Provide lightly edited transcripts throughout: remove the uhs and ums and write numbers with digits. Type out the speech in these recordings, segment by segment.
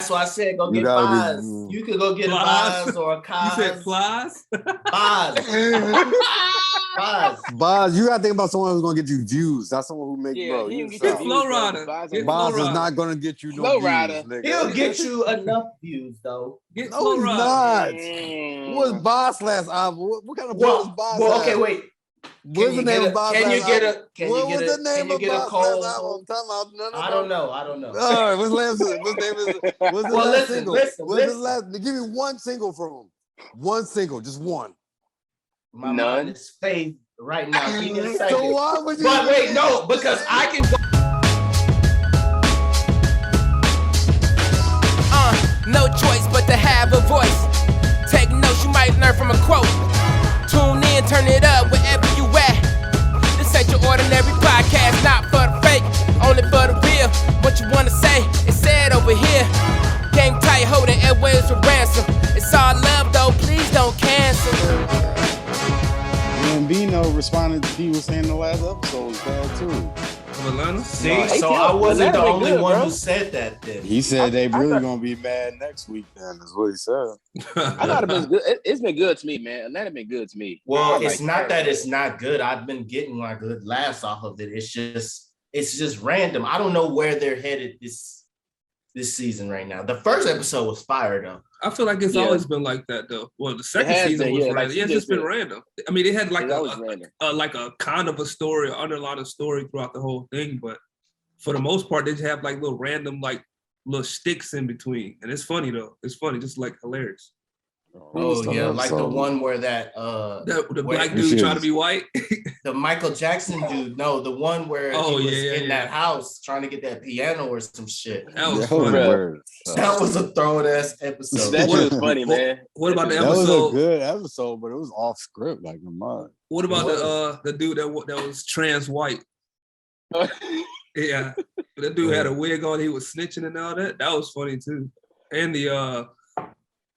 that's why I said go get Boz. You could go get a Boz or a Kaz. You said Plies? Boz, you gotta think about someone who's gonna get you views. Not someone who make bro. Get Flow Rider. Boz is not gonna get you no views. Nigga. He'll get you enough views though. Get Flow Rider. Not. What's Boz last album? What kind of was Boz? Well, okay, wait. What's the name of Boz? Can you get a? What was the name of Boz's last album? I don't know. All right, what's last? What's the last single? What's his last? Give me one single from him. One single, just one. My mind is faith right now. Give me a second. So why would you? But wait, no, because I can go. No choice but to have a voice. Take notes, you might learn from a quote. Tune in, turn it up wherever you at. This ain't your ordinary podcast, not for the fake, only for the real. What you wanna say, it's said over here. Game tight, holding airwaves for ransom. It's all love though, please don't cancel. And Bino responded to people saying the last episode was bad too. Atlanta? See, so I wasn't the only one who said that then. He said they really gonna be mad next week. Then is what he said. I thought it been good. It's been good to me, man. Atlanta been good to me. Well, it's not that it's not good. I've been getting my good laughs off of it. It's just random. I don't know where they're headed this season right now. The first episode was fire though. I feel like it's always been like that though. Well, the second season was random. It's just been random. I mean, it had like a kind of a story, underlying story throughout the whole thing, but for the most part, they just have like little random like little sticks in between, and it's funny though. It's funny, just like hilarious. Oh yeah, like the one where the black dude trying to be white. The Michael Jackson dude. No, the one where he was in that house trying to get that piano or some shit. That was funny. That was a throwing ass episode. That was funny, man. What about the episode? episode? That was a good episode, but it was off script, like a mud. What about the dude that was trans white? Yeah, that dude had a wig on. He was snitching and all that. That was funny too. And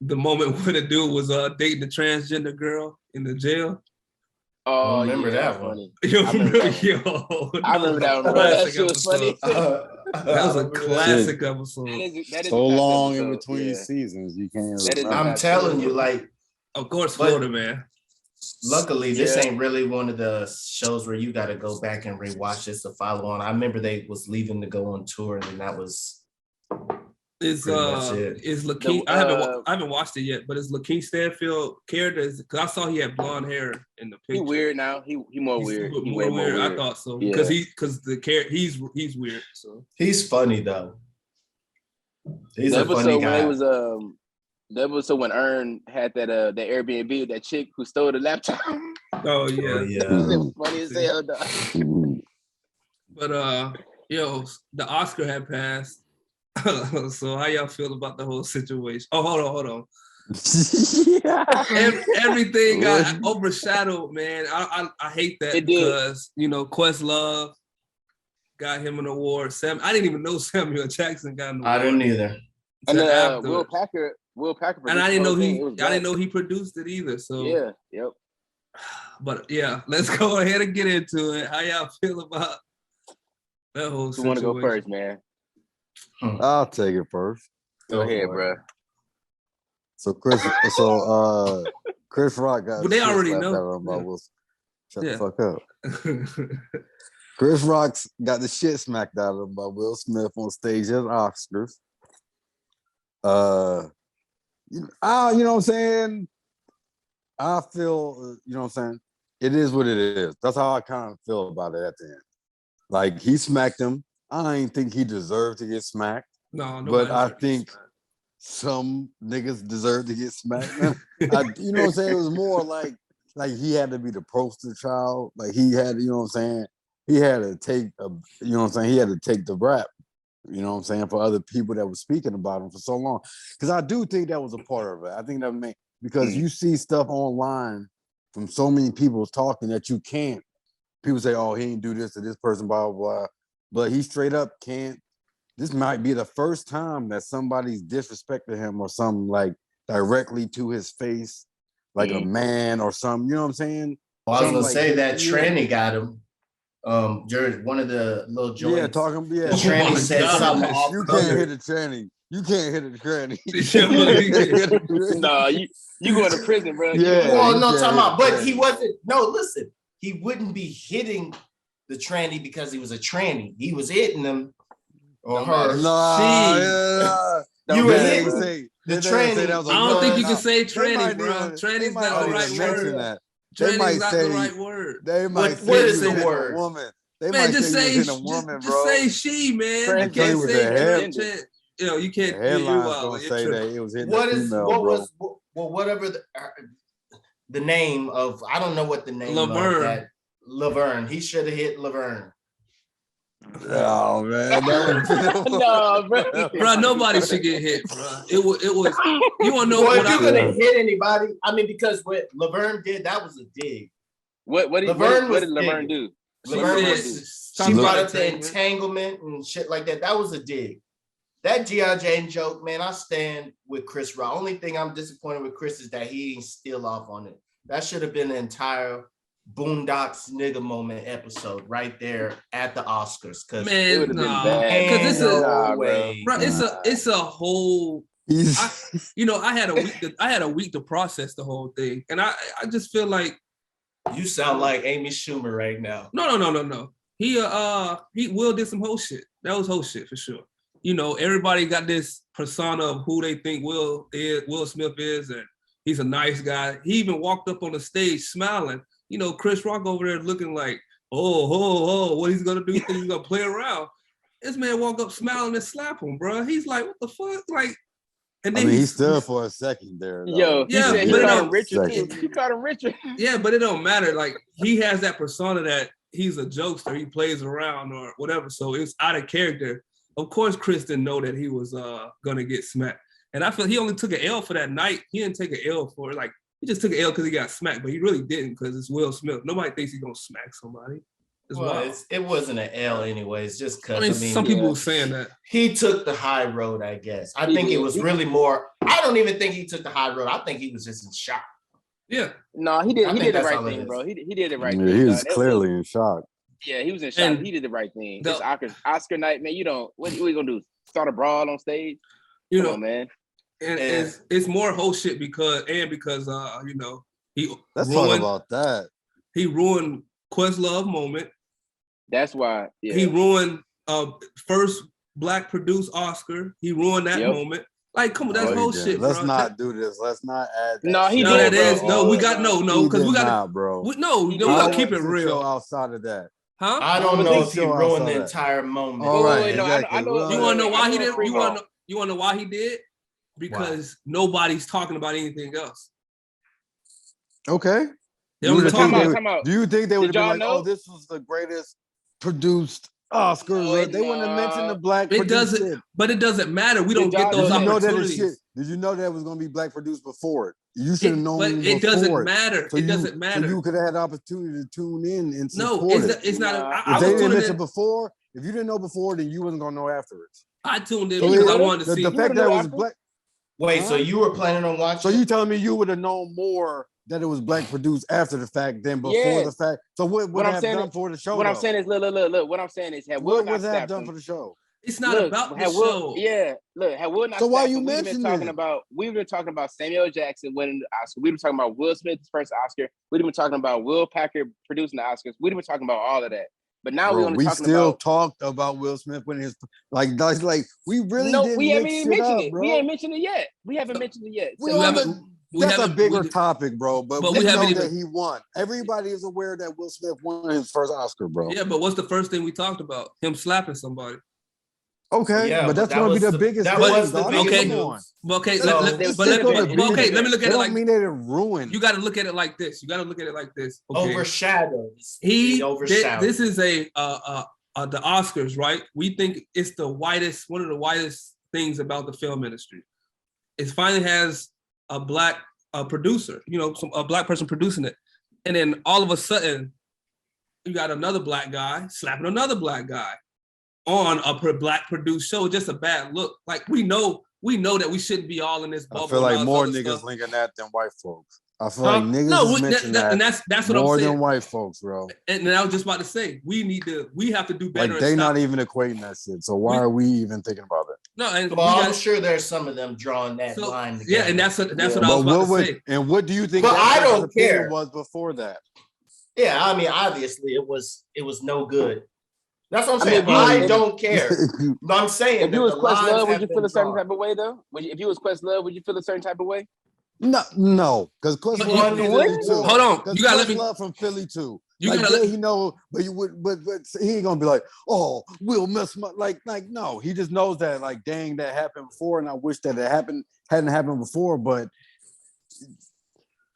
the moment when the dude was dating the transgender girl in the jail. Oh, I remember that one. I remember that one. That shit was funny. That was a classic episode. That is so long in between seasons, you can't. I'm telling you, like, of course, Florida, man. Luckily, this ain't really one of the shows where you got to go back and rewatch this to follow on. I remember they was leaving to go on tour, and that was. Is Lakeith? I haven't watched it yet, but is Lakeith Stanfield character? Because I saw he had blonde hair in the picture. He weird now. He more weird. He more weird. I thought so because the character he's weird. So he's funny though. He's a funny guy. That was so when Ern had that Airbnb, that chick who stole the laptop. Oh yeah. It was funny as hell. But the Oscar had passed. So how y'all feel about the whole situation? Oh, hold on. Everything got overshadowed, man. I hate that because Questlove got him an award. I didn't even know Samuel Jackson got an award. I didn't either. And Will Packer, and I didn't know he produced it either. So yep. But yeah, let's go ahead and get into it. How y'all feel about that whole situation? Who want to go first, man? I'll take it first. Go ahead, bro. So Chris Rock got. But they already know. Shut the fuck up. Chris Rock's got the shit smacked out of him by Will Smith on stage at Oscars. You know what I'm saying? I feel, you know what I'm saying? It is what it is. That's how I kind of feel about it at the end. Like, he smacked him. I ain't think he deserved to get smacked. No, but I think some niggas deserve to get smacked. You know what I'm saying? It was more like he had to be the poster child. Like, he had, you know what I'm saying? He had to take, you know what I'm saying? He had to take the rap, you know what I'm saying, for other people that were speaking about him for so long. Because I do think that was a part of it. I think that made, because you see stuff online from so many people talking that you can't. People say, oh, he ain't do this to this person, blah, blah, blah. But he straight up can't. This might be the first time that somebody's disrespected him or something, like directly to his face, like a man or something. You know what I'm saying? Well, I was gonna say that tranny got him. During one of the little joints. Yeah, the tranny said something off. You can't hear the tranny. You can't hit a tranny. No, you going to prison, bro. Yeah. Well, no, talking about, but he wasn't. No, listen, he wouldn't be hitting the tranny because he was a tranny. He was hitting them or her. You were hitting the tranny. I don't think you can say tranny, bro. Tranny's not the right word. Tranny's not the right word. They might say what is the word? Woman. Man, just say she, man. You can't say you can't. Headlines say that it was hitting a female, whatever the name of, I don't know what the name Laverne. of that. Laverne. He should have hit Laverne. Oh man, no, bro. Nobody should get hit, bro. It was. You want to know what? If you're gonna hit anybody, I mean, because what Laverne did, that was a dig. What did Laverne do? She brought up the entanglement and shit like that. That was a dig. That G.I. Jane joke, man, I stand with Chris Rock. Only thing I'm disappointed with Chris is that he ain't still off on it. That should have been the entire Boondocks nigga moment episode right there at the Oscars. Cause man, it because it's a whole. I had a week to process the whole thing, and I just feel like you sound like Amy Schumer right now. No. He Will did some whole shit. That was whole shit for sure. Everybody got this persona of who they think Will Smith is, and he's a nice guy. He even walked up on the stage smiling. Chris Rock over there looking like, oh, what he's gonna do? You think he's gonna play around? This man walk up smiling and slap him, bro. He's like, what the fuck? Like, and then he stood for a second there. Though. Yo, he called him Richard. He called him Richard. Yeah, but it don't matter. Like, he has that persona that he's a jokester. He plays around or whatever. So it's out of character. Of course, Chris didn't know that he was gonna get smacked. And I feel he only took an L for that night. He didn't take an L for it. Like, he just took an L because he got smacked, but he really didn't because it's Will Smith. Nobody thinks he's gonna smack somebody. It wasn't an L anyways, just because. Some people were saying that. He took the high road, I guess. I think it was really more. I don't even think he took the high road. I think he was just in shock. Yeah. No, he did the right thing, bro. He did the right thing. He was clearly in shock. Yeah, he was in shock. And he did the right thing. It's Oscar night, man. What are you gonna do? Start a brawl on stage? Come on, man. And it's more whole shit because he let's talk about that. He ruined Questlove moment. That's why. Yeah. He ruined first Black produced Oscar. He ruined that moment. Like, come on, that's whole shit, bro. Let's not do this. Let's not add that. No, he did. We got because we got bro. We gotta keep it real. Outside of that. Huh? I don't know if he ruined the entire moment. All right. I know. You want to know why he did? You want to know why he did? Because nobody's talking about anything else. Okay. Do you think they would have been like, "Oh, this was the greatest produced Oscar"? They wouldn't have mentioned the Black. It doesn't, but it doesn't matter. We don't get those opportunities. Did you know that it was going to be Black produced before it? You should have known. But it doesn't matter. So it doesn't matter. So you could have had the opportunity to tune in and support it's not. If they didn't mention before, if you didn't know before, then you wasn't going to know afterwards. I tuned in because I wanted to see. The fact that it was Black. Wait, so you were planning on watching? So you telling me you would have known more that it was Black produced after the fact than before the fact? So what would have done for the show? What I'm saying is, look. What I'm saying is, what would have done for the show? It's not about the show. Yeah, look, had Will not. So why you mentioning it? We've been talking about Samuel Jackson winning the Oscar. We've been talking about Will Smith's first Oscar. We've been talking about Will Packer producing the Oscars. We've been talking about all of that. But now we still talked about Will Smith winning his we really didn't. We haven't even mentioned it. We ain't mentioned it yet. We haven't mentioned it yet. That's a bigger topic, bro. But we know that he won. Everybody is aware that Will Smith won his first Oscar, bro. Yeah, but what's the first thing we talked about? Him slapping somebody. Okay, but that's going to be the biggest. That was the biggest. Let me look at it like. Mean that it ruined. You got to look at it like this. Okay. Overshadowed. This is the Oscars, right? We think it's one of the whitest things about the film industry. It finally has a Black producer, a Black person producing it, and then all of a sudden, you got another Black guy slapping another Black guy on a Black produced show. Just a bad look. Like, we know we know that we shouldn't be all in this bubble. I feel like more niggas linking that than white folks. I feel like niggas and that's what I'm saying. More than white folks, bro. And I was just about to say, we have to do better. Like they not even equating that shit. So why are we even thinking about it? No, and I'm sure there's some of them drawing that line together. Yeah, and that's what I was about to say. And what do you think? But I don't care. Was before that? Yeah, I mean, obviously it was no good. That's what I'm saying. I don't care. But I'm saying if you was Questlove, would you feel a certain type of way though? If you was Questlove, would you feel a certain type of way? No, because Questlove too. Hold on, you gotta let me love from Philly too. You like, gotta he know, but you would, but he ain't gonna be like, oh, we'll mess my like no. He just knows that like, dang, that happened before, and I wish that it hadn't happened before, but.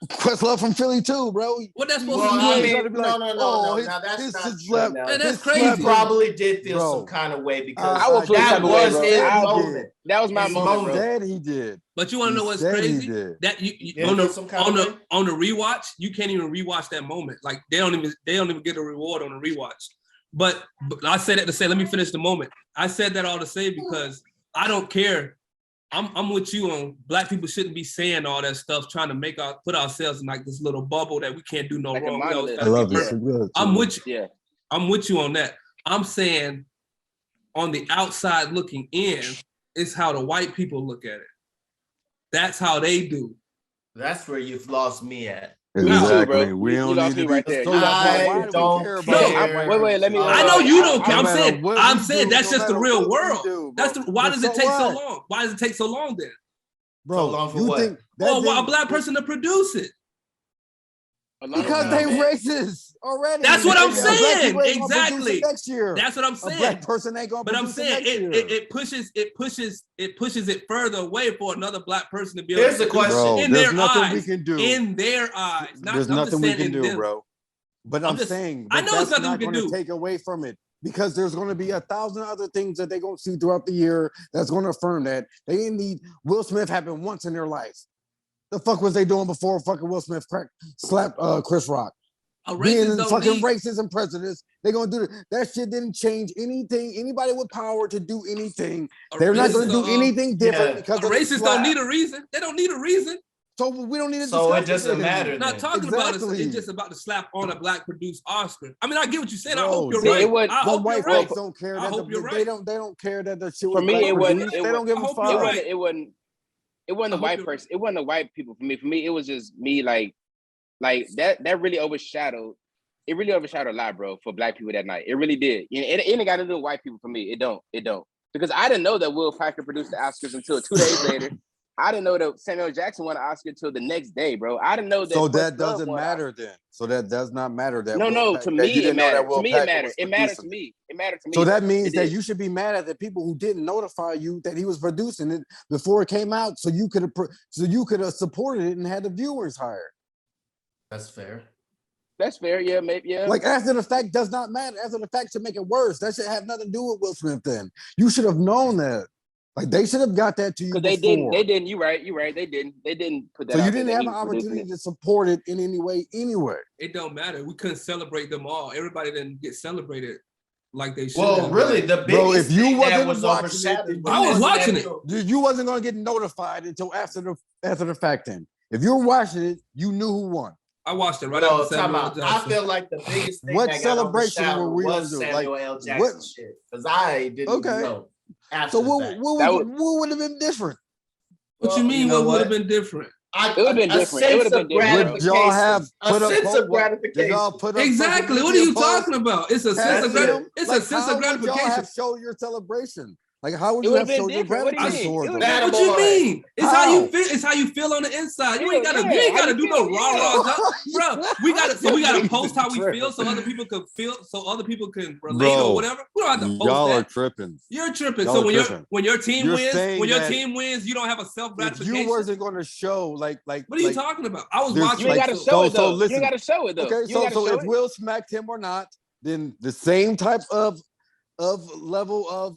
Questlove from Philly too, bro. What that's supposed to mean? No. Now that's not true. Man, that's crazy. He probably did feel some kind of way because I would feel that was his moment. That was my moment. That he did. But you want to know what's crazy? That you on the rewatch, you can't even rewatch that moment. Like they don't even get a reward on the rewatch. But I said that to say, let me finish the moment. I said that all to say because I don't care. I'm with you on black people shouldn't be saying all that stuff, trying to put ourselves in like this little bubble that we can't do no like wrong. I love it. I'm with you. Yeah. I'm with you on that. I'm saying on the outside looking in is how the white people look at it. That's how they do. That's where you've lost me at. Exactly. We don't need to right there. I don't care. Wait. Let me. I know you don't care. I'm saying that's just the real world. Why does it take so long? Why does it take so long then? Bro, so long for what? Well, a black person to produce it. Because they racist already. That's what I'm saying. Exactly. Next year. That's what I'm saying. A black person ain't gonna. But I'm saying it pushes it further away for another black person to be able to. Here's the question. In their eyes. We can do. In their eyes. There's nothing we can do, bro. But I'm saying I know it's nothing we can do. Take away from it. Because there's going to be 1,000 other things that they're going to see throughout the year that's going to affirm that they didn't need Will Smith happened once in their life. The fuck was they doing before fucking Will Smith slapped Chris Rock? Being fucking racist and prejudice, they're gonna do that shit didn't change anything. Anybody with power to do anything, they're not gonna do anything different because racists don't need a reason. They don't need a reason. So we don't need to. So it doesn't matter. Not talking about it. It's just about to slap on a black produced Oscar. I mean, I get what you said. I hope you're right. I hope white you're right. folks don't care. I hope you're right. They don't care that the shit. For me, it wasn't. They don't give a fuck. It wasn't a white person. It wasn't a white people for me. For me, it was just me. Like that really overshadowed. It really overshadowed a lot, bro, for black people that night. It really did. It ain't got to do with white people for me. It don't. Because I didn't know that Will Packer produced the Oscars until 2 days later. I didn't know that Samuel Jackson won an Oscar until the next day, bro. I didn't know that. So that doesn't matter then. So that does not matter. That no. To me, it mattered. To me, it mattered. It mattered to me. It mattered to me. So that means that you should be mad at the people who didn't notify you that he was producing it before it came out, so you could have supported it and had the viewers hired. That's fair. That's fair, yeah, maybe, yeah. Like after the fact does not matter. After the fact should make it worse. That should have nothing to do with Will Smith. Then you should have known that. Like they should have got that to you. Because they didn't. You're right. They didn't put that. So you didn't have an opportunity to support it in any way, anyway. It don't matter. We couldn't celebrate them all. Everybody didn't get celebrated like they should. Well, really, the biggest thing that was overshadowed. I was watching it. You wasn't gonna get notified until after the fact. Then, if you were watching it, you knew who won. I watched it right after Samuel Jackson. I feel like the biggest thing what that celebration got were we was gonna do? Samuel L. Jackson shit. Because I didn't know. So what would have been different? What you mean? What would have been different? It would have been different. It would have been different. Would y'all have put a sense of gratification? Exactly. What are you talking about? It's a sense of gratification. It's a sense of gratification. Y'all have showed your celebration. Like how would you have showed your gratification? What you mean? It's how you feel. It's how you feel on the inside. You ain't gotta do no rah-rah, bro. We gotta post how we feel so other people can feel, so other people can relate or whatever. We don't have to post y'all that. Are tripping. You're tripping. So when your team wins, you don't have a self-gratification. If you wasn't going to show like. What are you talking about? I was watching. You ain't gotta show it though. You ain't gotta show it though. Okay, so if Will smacked him or not, then the same type of level of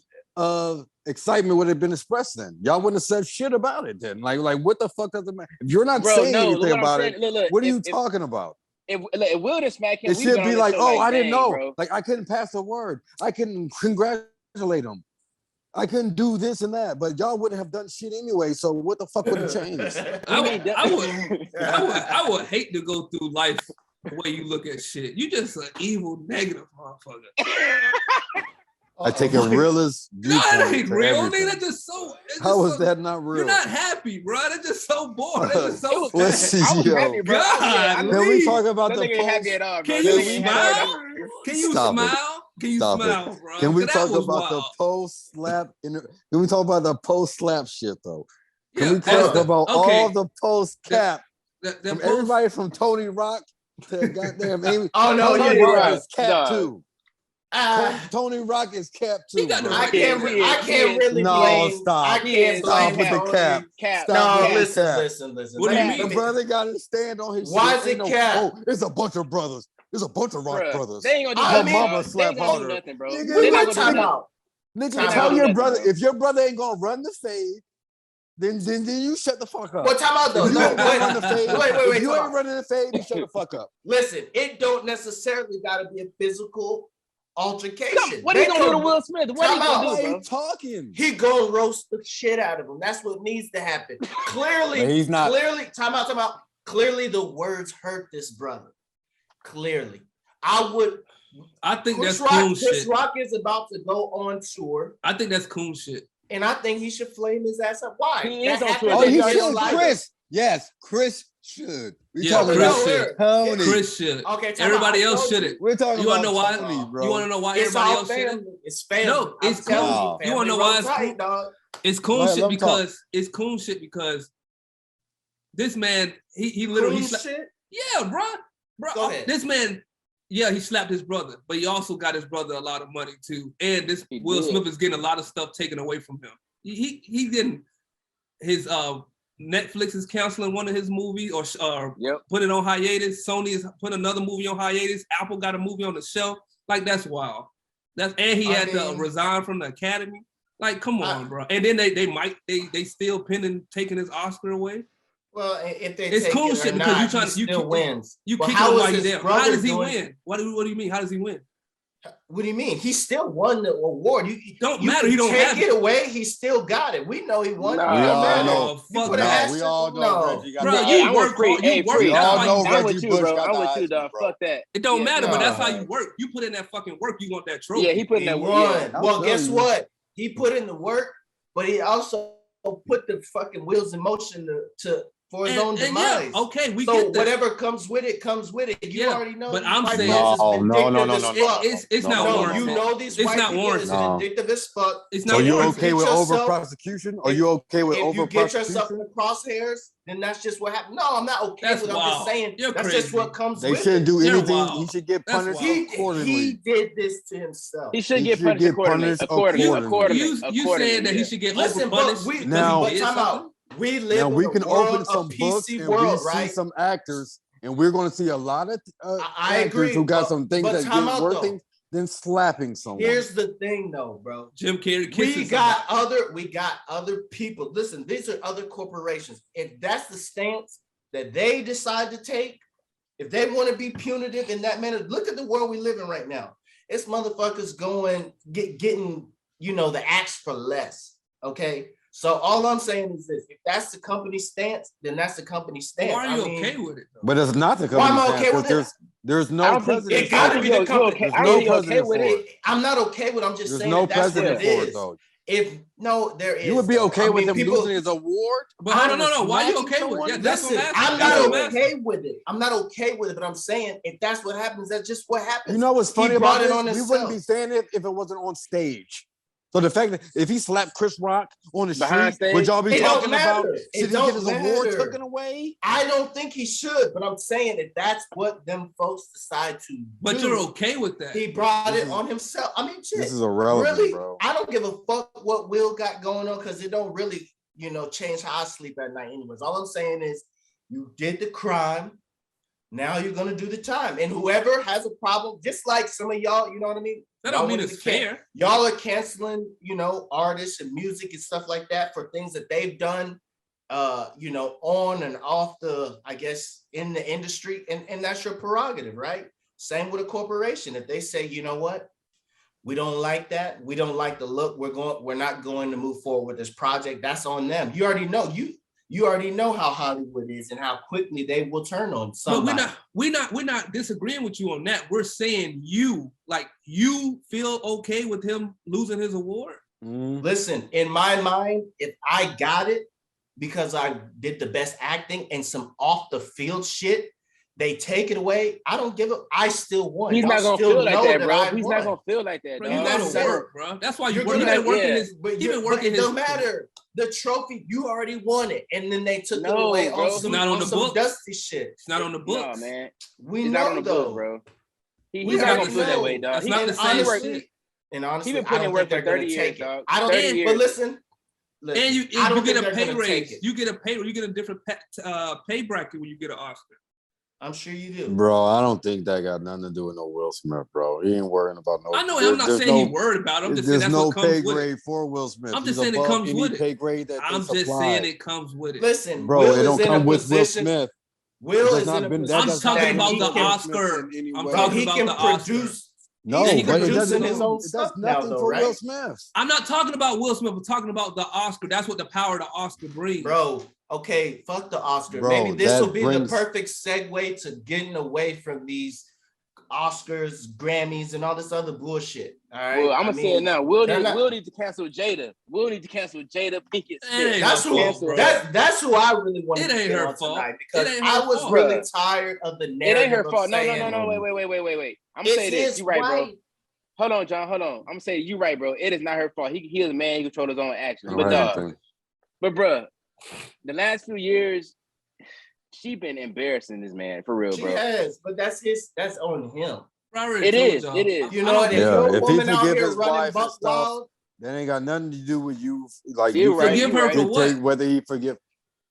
excitement would have been expressed then. Y'all wouldn't have said shit about it then. Like what the fuck does it matter? If you're not saying anything about it, what are you talking about? If Will didn't smack him, it should be like, I didn't know. Bro. Like I couldn't pass a word. I couldn't congratulate him. I couldn't do this and that, but y'all wouldn't have done shit anyway. So what the fuck would have changed? I would hate to go through life the way you look at shit. You just an evil, negative motherfucker. I take a realist viewpoint. No, that ain't real. Nigga, that's just so. How is that not real? You're not happy, bro. That's just so boring. That's just so. Let's see, happy, bro. God, can we talk about the post? Happy at all, bro. Can you smile? Can you smile? Can you smile, bro? Can we talk about the post slap? Can we talk about the post slap shit though? Can we talk about all the post cap? From everybody from Tony Rock to goddamn Amy. Oh no, Tony Rock is cap too. Tony Rock is cap too. I can't really blame. Stop. I can't stop with the cap. Stop with the cap. Listen. What do you mean? The brother got to stand on his. Why is it cap? Oh, it's a bunch of brothers. There's a bunch of Rock brothers. They ain't gonna do mama slap harder. Nothing, bro. Nigga, tell your brother if your brother ain't gonna run the fade, then you shut the fuck up. What time out though? If you ain't gonna run the fade, wait. You ain't running the fade, you shut the fuck up. Listen, it don't necessarily gotta be a physical altercation. What are you gonna do to Will Smith? What are you gonna do, bro? Talking. He gonna roast the shit out of him. That's what needs to happen. Clearly, but he's not. Clearly, time out. Clearly, the words hurt this brother. Clearly, I think Chris that's coon shit. Chris Rock is about to go on tour. I think that's coon shit. And I think he should flame his ass up. Why? He is on tour. Oh, he should. Chris. Yes, Chris should. Chris should. Okay, everybody else shouldn't. We're talking about Tony, why? bro. You want to know why it's everybody else shouldn't? It's family. No, it's cool. You want to know why it's cool? Dog. It's coon shit because it's coon shit because this man he literally bro. This man. Yeah, he slapped his brother, but he also got his brother a lot of money too. And this Will Smith is getting a lot of stuff taken away from him. He getting his Netflix is canceling one of his movies or put it on hiatus. Sony is putting another movie on hiatus. Apple got a movie on the shelf. Like that's wild. And he had to resign from the Academy. Like, come on, bro. And then they still pending taking his Oscar away. Well, if they it's cool shit because you wins. You kick him while he's down. How does he win? What do you mean? How does he win? What do you mean? He still won the award. Don't matter. He don't take it away. He still got it. We know he won. We all know. We all know. Bro, you work. You work. We all know Reggie Bush got the Heisman, dog. Fuck that. It don't matter, but that's how you work. You put in that fucking work. You want that trophy. Yeah, he put in that work. Well, guess what? He put in the work, but he also put the fucking wheels in motion for his own demise. Yeah, okay, we so get that. Whatever comes with it comes with it. You already know. But I'm saying no. It's not warranted. You know these white people is addictive as fuck. It's not. Are you okay with over prosecution? Are you okay with over prosecution? If you get yourself in the crosshairs, then that's just what happened. No, I'm not okay with it. I'm just saying that's just what comes with it. They shouldn't do anything. He should get punished accordingly. He did this to himself. He should get punished accordingly. You saying that he should get over punished? Now, time out. We live now in we a can world open some books and world, we see some actors, and we're going to see a lot of actors who got some things that get working than slapping someone. Here's the thing, though, bro. Jim Carrey. We got other people. Listen, these are other corporations. If that's the stance that they decide to take, if they want to be punitive in that manner, look at the world we live in right now. It's motherfuckers getting the axe for less. Okay. So all I'm saying is this: if that's the company stance, then that's the company stance. Why are you okay with it? But it's not the company stance. Why am I okay with it? There's no president. It got to be the company. There's no president for it. I'm not okay with it. I'm just saying no that's what it is. Though. There is. You would be okay with him losing his award? But no. Why are you okay with it? Yeah, that's what I'm not okay with it. I'm not okay with it. But I'm saying if that's what happens, that's just what happens. You know what's funny about this? We wouldn't be saying it if it wasn't on stage. So the fact that if he slapped Chris Rock on the street, would y'all be talking about should he get his award taken away? I don't think he should, but I'm saying that that's what them folks decide to do. But you're okay with that. He brought it on himself. I mean, shit. This is irrelevant, really, bro. I don't give a fuck what Will got going on because it don't really, change how I sleep at night anyways. All I'm saying is you did the crime. Now you're going to do the time. And whoever has a problem, just like some of y'all, you know what I mean? That don't mean it's fair. Y'all are canceling, artists and music and stuff like that for things that they've done, on and off in the industry. And that's your prerogative, right? Same with a corporation. If they say, you know what? We don't like that. We don't like the look. We're not going to move forward with this project. That's on them. You already know. You already know how Hollywood is and how quickly they will turn on somebody. But we're not disagreeing with you on that. We're saying you feel okay with him losing his award? Listen, in my mind, if I got it because I did the best acting and some off the field shit, they take it away. I don't give a. I still won. He's not gonna feel like that, bro. He's not gonna feel like that. Bro, you gotta work, bro. That's why you've been working his. You've been working his. It don't matter. The trophy, you already won it, and then they took it away bro. on some dusty shit. It's not on the books, no, man. We it's know not on the though, books, bro. He's not gonna feel that way, dog. That's not the same shit. And honestly, he been putting in work for 30 years, dog. I don't. But listen. And you get a pay raise. You get a different pay bracket when you get an Oscar. I'm sure you do. Bro, I don't think that got nothing to do with no Will Smith, bro. He ain't worrying about no. I know. I'm not saying he's worried about it. I'm just saying that's what comes with it. There's no pay grade for Will Smith. I'm just saying it comes with it. Pay grade that I'm just saying it comes with it. Listen, bro, Will it don't come with Will Smith. Will is in a position. I'm talking about the Oscar. I'm talking about the Oscar. No, but it doesn't. His own it does nothing for Will Smith. I'm not talking about Will Smith. I'm talking about the Oscar. That's what the power of the Oscar brings, bro. Okay, fuck the Oscar. Bro, maybe this will be the perfect segue to getting away from these Oscars, Grammys, and all this other bullshit. All right. Well, I'm gonna say it now. We'll need to cancel Jada. We'll need to cancel Jada Pinkett Smith. That's who I really want to get on tonight because I was really tired of the narrative. It ain't her fault. No. Wait. I'm gonna say this. You right, bro. Hold on, John. Hold on. I'm gonna say you right, bro. It is not her fault. He is a man. He controls his own actions. But bro, the last few years, she been embarrassing this man for real, bro. She has, but that's on him. It is. You know what? If he woman out forgive here his running wife buck and stuff, wild, that ain't got nothing to do with you. Like you forgive her for what? Whether he forgive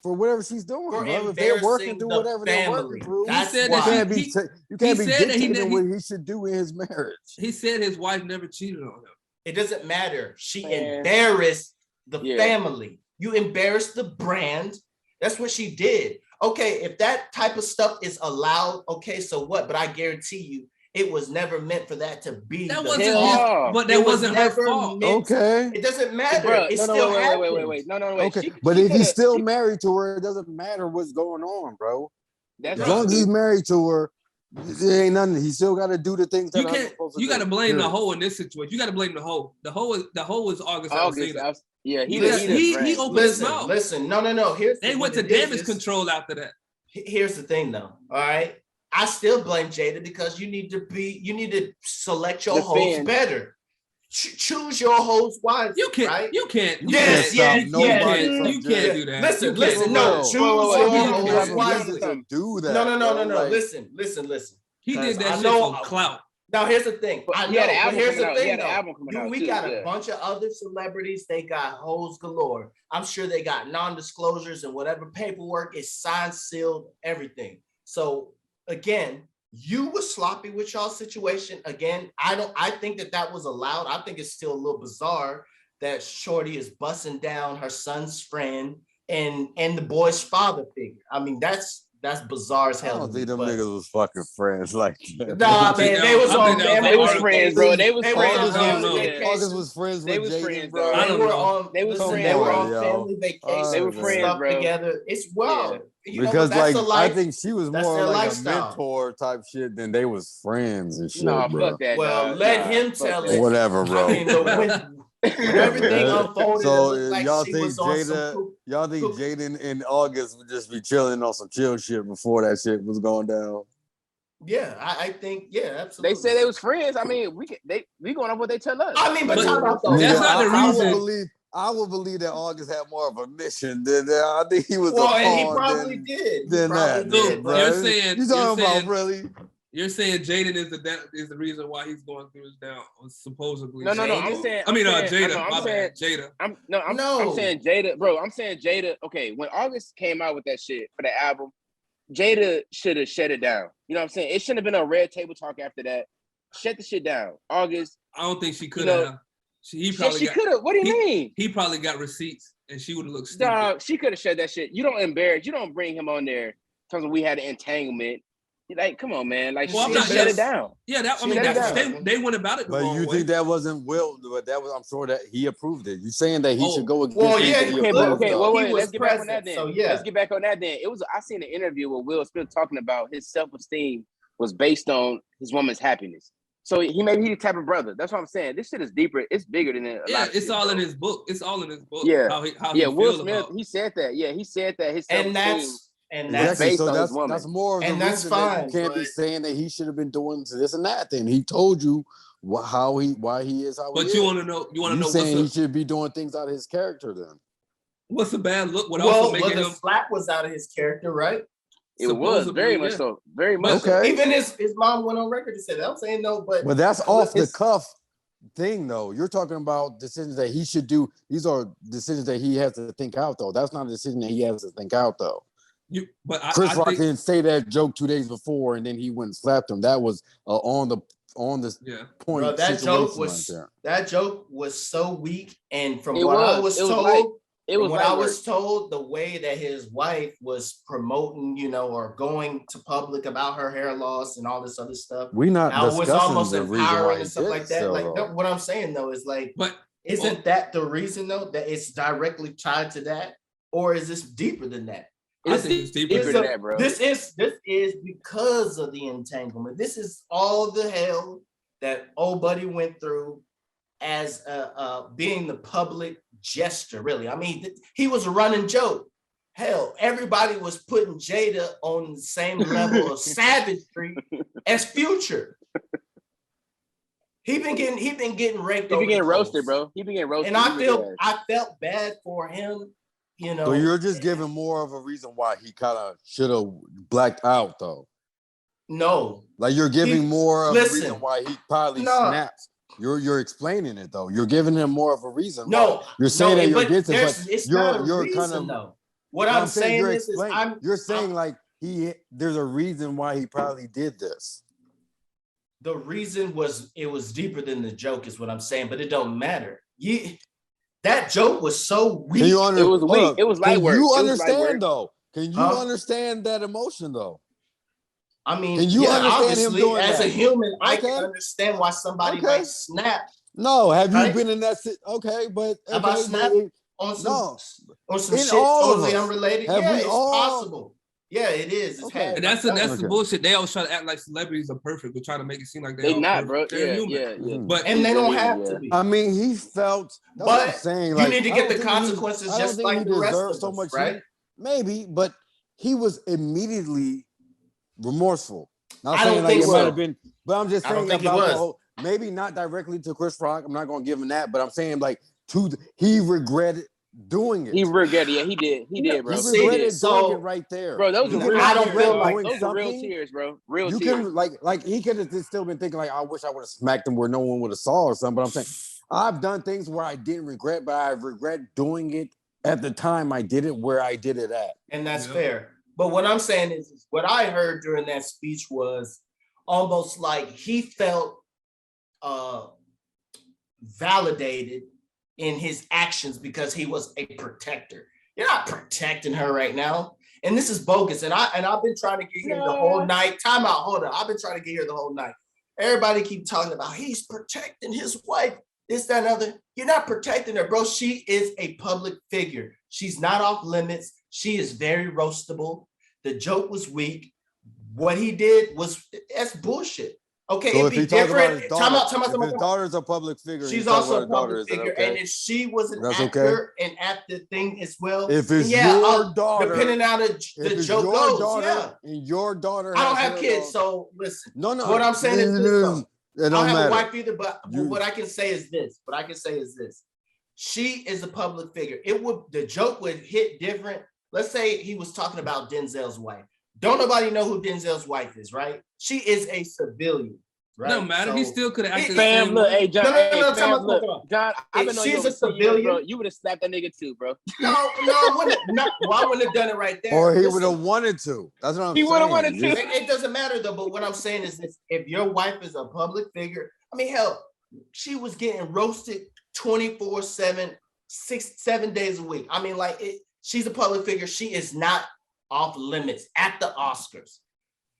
for whatever she's doing, bro. If they're working through whatever they're working through, you can't be dictating what he should do in his marriage. He said his wife never cheated on him. It doesn't matter. She embarrassed the family. You embarrassed the brand. That's what she did. Okay, if that type of stuff is allowed, okay, so what? But I guarantee you, it was never meant for that to be. That wasn't her fault. Okay. It doesn't matter. Wait. No. Okay. But if he's still married to her, it doesn't matter what's going on, bro. As long as he's married to her, there ain't nothing. He still got to do the things that you got to blame the hoe in this situation. You got to blame the hoe. The hoe is August Alsina. Yeah, he opened his mouth. Listen, no. They went to damage control after that. Here's the thing, though. All right, I still blame Jada because you need to select your hosts better. Choose your hosts wisely. You can't. Right? You can't. You can't do that. Listen. No, choose your hosts wisely. Do that. No. Listen. He did that shit for clout. Now here's the thing. Here's the thing. We got a bunch of other celebrities. They got hoes galore. I'm sure they got non-disclosures and whatever paperwork is signed, sealed, everything. So again, you were sloppy with y'all situation. Again, I think that was allowed. I think it's still a little bizarre that Shorty is busting down her son's friend and the boy's father figure. I mean, that's bizarre as hell. I don't think them niggas was fucking friends like that. Nah, man, they was friends, bro. They was friends. August was friends with Jaden, bro. They were on family vacation. They were friends, bro. Together. It's wild. Because I think she was more like a mentor type shit than they was friends and shit, bro. Fuck that. Well, let him tell it. Whatever, bro. I mean, when everything unfolded, so like y'all think Jaden and August would just be chilling on some chill shit before that shit was going down? Yeah, I think, absolutely. They said they was friends. I mean, we going off what they tell us. I mean, but that's not the reason. I would believe that August had more of a mission than I think he was. Well, and he probably did. Than that, bro. You're talking about really. You're saying Jaden is the reason why he's going through his down, supposedly. No. Jada. I'm saying Jada. I'm saying Jada, bro. I'm saying Jada. Okay, when August came out with that shit for the album, Jada should have shut it down. You know what I'm saying? It shouldn't have been a red table talk after that. Shut the shit down, August. I don't think she could have. She could have. What do you mean? He probably got receipts, and she would have looked stupid. Dog, she could have shut that shit. You don't embarrass. You don't bring him on there. In terms of we had an entanglement. Like, come on, man. Like, well, shut it down. Yeah, they went about it the wrong way. But you think that wasn't Will? But that was, I'm sure that he approved it. You saying that he should go against? Well, yeah. Okay. Well, wait. Let's get back on that then. So yeah, let's get back on that then. I seen an interview with Will Smith talking about his self-esteem was based on his woman's happiness. So he's the type of brother. That's what I'm saying. This shit is deeper. It's bigger than it. Yeah, it's all in his book. It's all in his book. Yeah. How he Will Smith, he said that. Yeah, he said that his self-esteem. And that's based so on his woman. That's more of the that's reason fine. That you can't be saying that he should have been doing this and that. Then he told you why he is how he is. But you want to know? You want to know? Saying he should be doing things out of his character then? What's a bad look? The slap was out of his character, right? It was very much so. Very much. Okay. So. Even his mom went on record to say that. I'm saying no, but that's off the cuff thing though. You're talking about decisions that he should do. These are decisions that he has to think out though. That's not a decision that he has to think out though. Chris Rock didn't say that joke 2 days before, and then he went and slapped him. That was on the point. Bro, that joke was so weak, and from what I was told, the way that his wife was promoting, or going to public about her hair loss and all this other stuff, was almost empowering and stuff like that. What I'm saying though is isn't that the reason though that it's directly tied to that, or is this deeper than that? I think it's deeper than that, bro. This is because of the entanglement. This is all the hell that old buddy went through as being the public jester, really. I mean, he was a running joke. Hell, everybody was putting Jada on the same level of savagery as Future. He been getting raked. He been getting roasted, bro. He been getting roasted. And I felt bad for him. So you're just giving more of a reason why he kind of should have blacked out, though. No, like you're giving more of a reason why he probably snaps. You're explaining it though. You're giving him more of a reason. No, you're saying that you're against it, but you're kind of. Though. What I'm saying is you're saying like there's a reason why he probably did this. The reason was deeper than the joke, is what I'm saying, but it don't matter. That joke was so weak. It was weak. It was light work. Can you understand though? Can you understand that emotion though? I mean, can you understand him doing as that? A human, I can understand why somebody might snap. No, have you been in that? Okay, but have I snapped on some shit totally unrelated? It's possible. Yeah, it is. It's and that's the bullshit. They always try to act like celebrities are perfect. They're trying to make it seem like they're not, perfect. bro. Yeah. But they don't have to be. I mean, he felt. But saying, you need to get the consequences just like the rest of so much, right? Maybe, but he was immediately remorseful. I don't think so. Might have been, but I'm just saying about maybe not directly to Chris Rock. I'm not going to give him that, but I'm saying he regretted doing it. He regretted. Yeah, he did. He did, bro. He regretted doing it right there, bro. Those are real. I don't feel like those are real tears, bro. Real tears. You can like he could have still been thinking like, I wish I would have smacked him where no one would have saw or something. But I'm saying I've done things where I didn't regret, but I regret doing it at the time I did it where I did it at, and that's fair. But what I'm saying is what I heard during that speech was almost like he felt validated in his actions because he was a protector. You're not protecting her right now. And this is bogus. And I've been trying to get here the whole night. Time out, hold on. I've been trying to get here the whole night. Everybody keep talking about he's protecting his wife, this, that, and other. You're not protecting her, bro. She is a public figure. She's not off limits. She is very roastable. The joke was weak. What he did that's bullshit. Okay, so it'd be different. His daughter's a public figure. She's also a public figure, and if she was an actor and at the thing as well, if it's your daughter, depending on the joke goes, and your daughter, I don't have kids, so listen. No. What I'm saying is this. I don't have a wife either, but what I can say is this. She is a public figure. The joke would hit different. Let's say he was talking about Denzel's wife. Don't nobody know who Denzel's wife is, right? She is a civilian, right? No matter. He still could have acted. Fam, look, hey, John. John, I know she's a civilian, bro. You would have slapped that nigga too, bro. No, I wouldn't. I wouldn't have done it right there. Or he would have wanted to. That's what I'm saying. He would have wanted to. It doesn't matter though. But what I'm saying is this: if your wife is a public figure, I mean, hell, she was getting roasted 24/7, 7 days a week. I mean, she's a public figure. She is not off limits at the Oscars.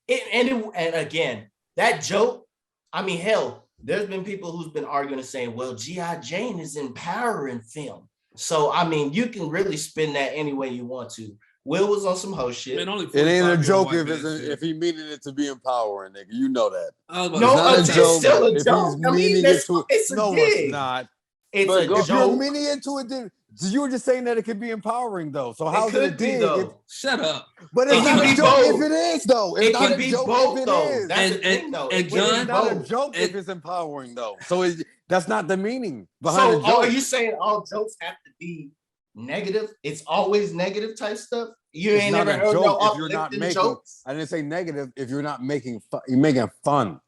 And again, that joke, I mean, hell, there's been people who's been arguing and saying, well, G.I. Jane is empowering film. So, I mean, you can really spin that any way you want to. Will was on some hoe shit. Man, it ain't a joke if he meaning it to be empowering, nigga. You know that. No, it's still a joke. I mean, it's a dig. It's not. It's a joke. If you're meaning into it, then you were just saying that it could be empowering, though. So how's it a dig? Shut up. But it's not a joke if it is, though. It can be both, though. That's the thing, though. And John, it's not a joke if it's empowering, though. So that's not the meaning behind the joke. So are you saying all jokes have to be negative? It's always negative type stuff? You ain't never heard no uplifting jokes? I didn't say negative if you're not making fun. You're making fun.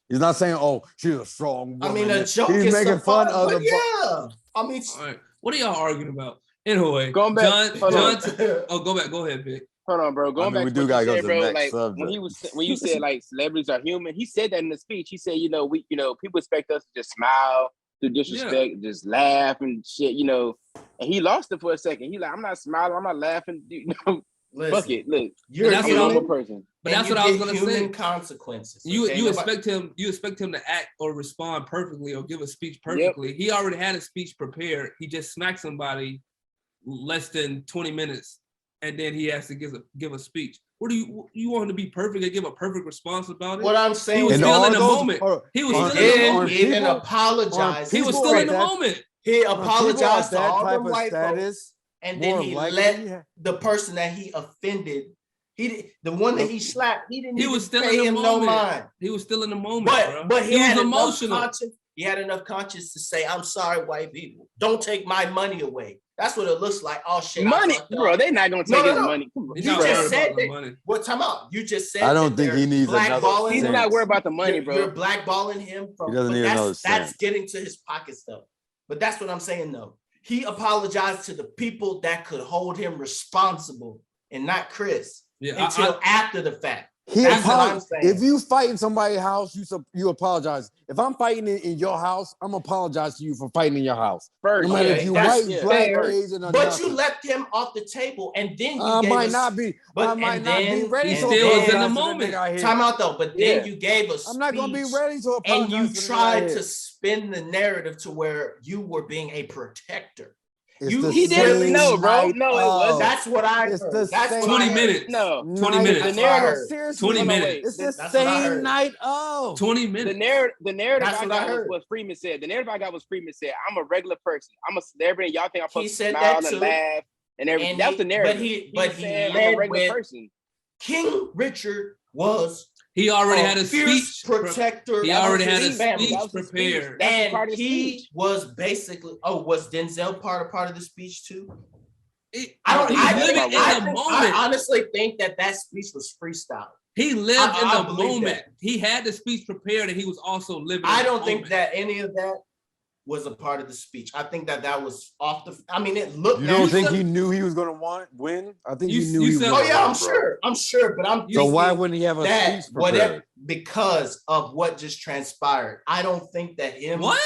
He's not saying, "Oh, she's a strong woman." I mean, a joke is making fun of the. Yeah, I mean, all right. What are y'all arguing about? Anyway, going back. John. Go back. Go ahead, Vic. Hold on, bro. Going back. We do gotta go to the next like, subject. When you said like celebrities are human, he said that in the speech. He said, people expect us to just smile, do disrespect, just laugh and shit, And he lost it for a second. He like, I'm not smiling, I'm not laughing. Listen, fuck it. Look, you're a normal person. But that's what I was gonna say. Consequences. You expect him to act or respond perfectly or give a speech perfectly. Yep. He already had a speech prepared. He just smacked somebody less than 20 minutes, and then he has to give a speech. What do you want him to be perfect and give a perfect response about it? What I'm saying, he was still in the moment. He was still in the moment. He didn't apologize. He was still in the moment. He apologized to all the white folks. And then he let the person that he offended, the one that he slapped, he didn't even pay him no mind. He was still in the moment, but he was emotional. He had enough conscience to say, "I'm sorry, white people. Don't take my money away." That's what it looks like. Oh shit, money, bro. They're not gonna take his money. You just said that. What time out? You just said. I don't think he needs blackballing. He's not worried about the money, bro. You're blackballing him from. He doesn't need another cent. That's getting to his pocket stuff. But that's what I'm saying, though. He apologized to the people that could hold him responsible and not Chris until after the fact. That's what I'm saying. If you fight in somebody's house, you apologize. If I'm fighting in your house, I'm apologize to you for fighting in your house. First, no matter if you white, black, Asian, or but nothing. you left him off the table, and then you I might not be ready. He still was in the moment. Time out though, but then you gave us. I'm not gonna be ready to apologize. And you tried to spin the narrative to where you were being a protector. He didn't know, bro. No, it wasn't. That's what I heard. That's 20 minutes. No, 20 minutes. The narrative. 20 minutes. It's the same night of 20 minutes. The narrative I got was what Freeman said. The narrative I got was Freeman said, "I'm a regular person. I'm a celebrity. Y'all think I'm supposed to smile and laugh and everything." That's the narrative. But he said, led I'm a regular with person. King Richard was. He already had a speech protector. He already had a speech prepared. And he was basically, was Denzel part of the speech too? I honestly think that speech was freestyle. He lived in the moment. He had the speech prepared and he was also living. I don't think that any of that was a part of the speech. I think that was off the. I mean, it looked. You don't think he knew he was going to win? I think he knew. I'm sure, but I'm. So why wouldn't he have a speech prepared? Whatever, because of what just transpired. I don't think that him. What?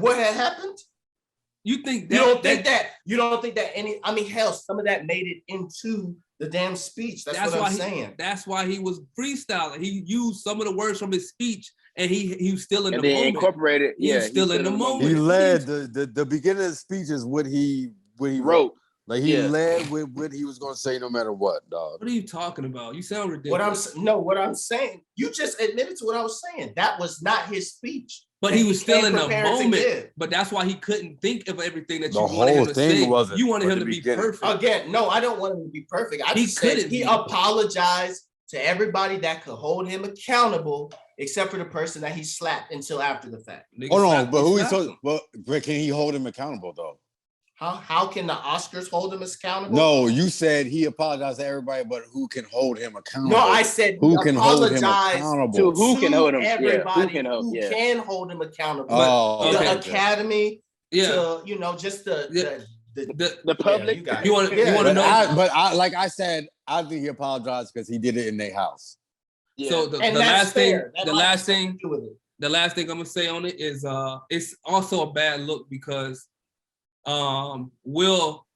What had happened? You think that? You don't think that any? I mean, hell, some of that made it into the damn speech. That's what I'm saying. That's why he was freestyling. He used some of the words from his speech. And he was still in the moment. Incorporated, he was still in the moment. He led the beginning of the speech is what he wrote. Like he led with what he was going to say, no matter what, dog. What are you talking about? You sound ridiculous. What I'm saying. You just admitted to what I was saying. That was not his speech. But he was still in the moment. But that's why he couldn't think of everything that you wanted him to say. You wanted him to be perfect. Again, no, I don't want him to be perfect. I just said he apologized to everybody that could hold him accountable, except for the person that he slapped until after the fact. Hold on, but who he told? But can he hold him accountable though? How can the Oscars hold him accountable? No, you said he apologized to everybody, but who can hold him accountable? No, I said who can hold him accountable? To who can hold him? Everybody who can hold him accountable. The Academy. To, just the public. You want to know? But like I said, I think he apologized because he did it in their house. Yeah. So the last thing I'm gonna say on it is it's also a bad look because Will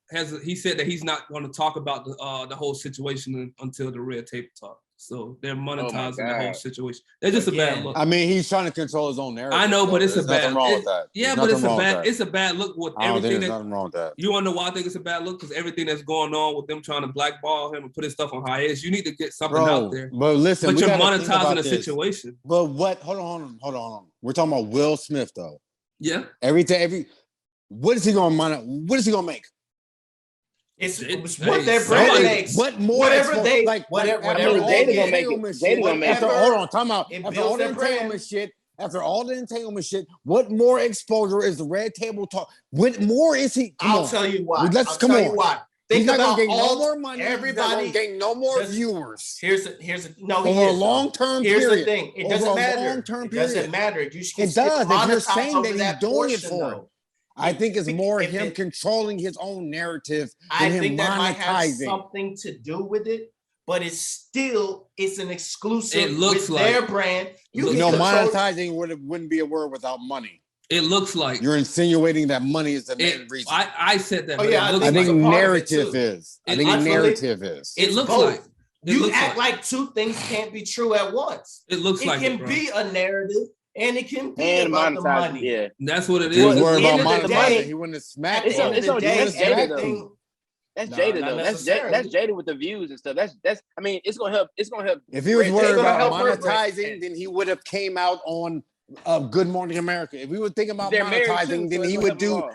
he said that he's not going to talk about the whole situation until the red table talk. So they're monetizing the whole situation. It's just a bad look. I mean, he's trying to control his own narrative. I know, but it's a bad. Nothing wrong with that. Yeah, but it's a bad look with everything. I don't think there's nothing wrong with that. You want to know why I think it's a bad look? Because everything that's going on with them trying to blackball him and put his stuff on hiatus, you need to get something out there. But listen, you're monetizing the situation. But what? Hold on. We're talking about Will Smith though. Yeah. What is he gonna make? It's what their brand makes. What more? Whatever they like. Whatever they gonna make it. They gonna make it. Hold on. Time out. After all the entanglement shit. After all the entanglement shit, what more exposure is the red table talk? What more is he? I'll tell you why. Come on. Why. Think he's about all more money. Everybody gain no more viewers. Here's a over a long-term period. Here's the thing. It doesn't matter. It doesn't matter. You should it does. If you're saying that he's doing it for him. I think it's more him controlling his own narrative. I think that might have something to do with it, but it's an exclusive. It looks with like their brand. Monetizing wouldn't be a word without money. It looks like you're insinuating that money is the main reason. I said that. Oh, yeah, I think narrative is. I think narrative is. It looks like you act like two things can't be true at once. It looks like it can be a narrative. And it can be about the money. Yeah, that's what it is. He was worried about monetizing. He wouldn't have smacked it. That's Jada though. That's Jada with the views and stuff. That's. I mean, it's gonna help. It's gonna help. If he was worried about monetizing, then he would have came out on Good Morning America. If we were thinking about monetizing, then he would do.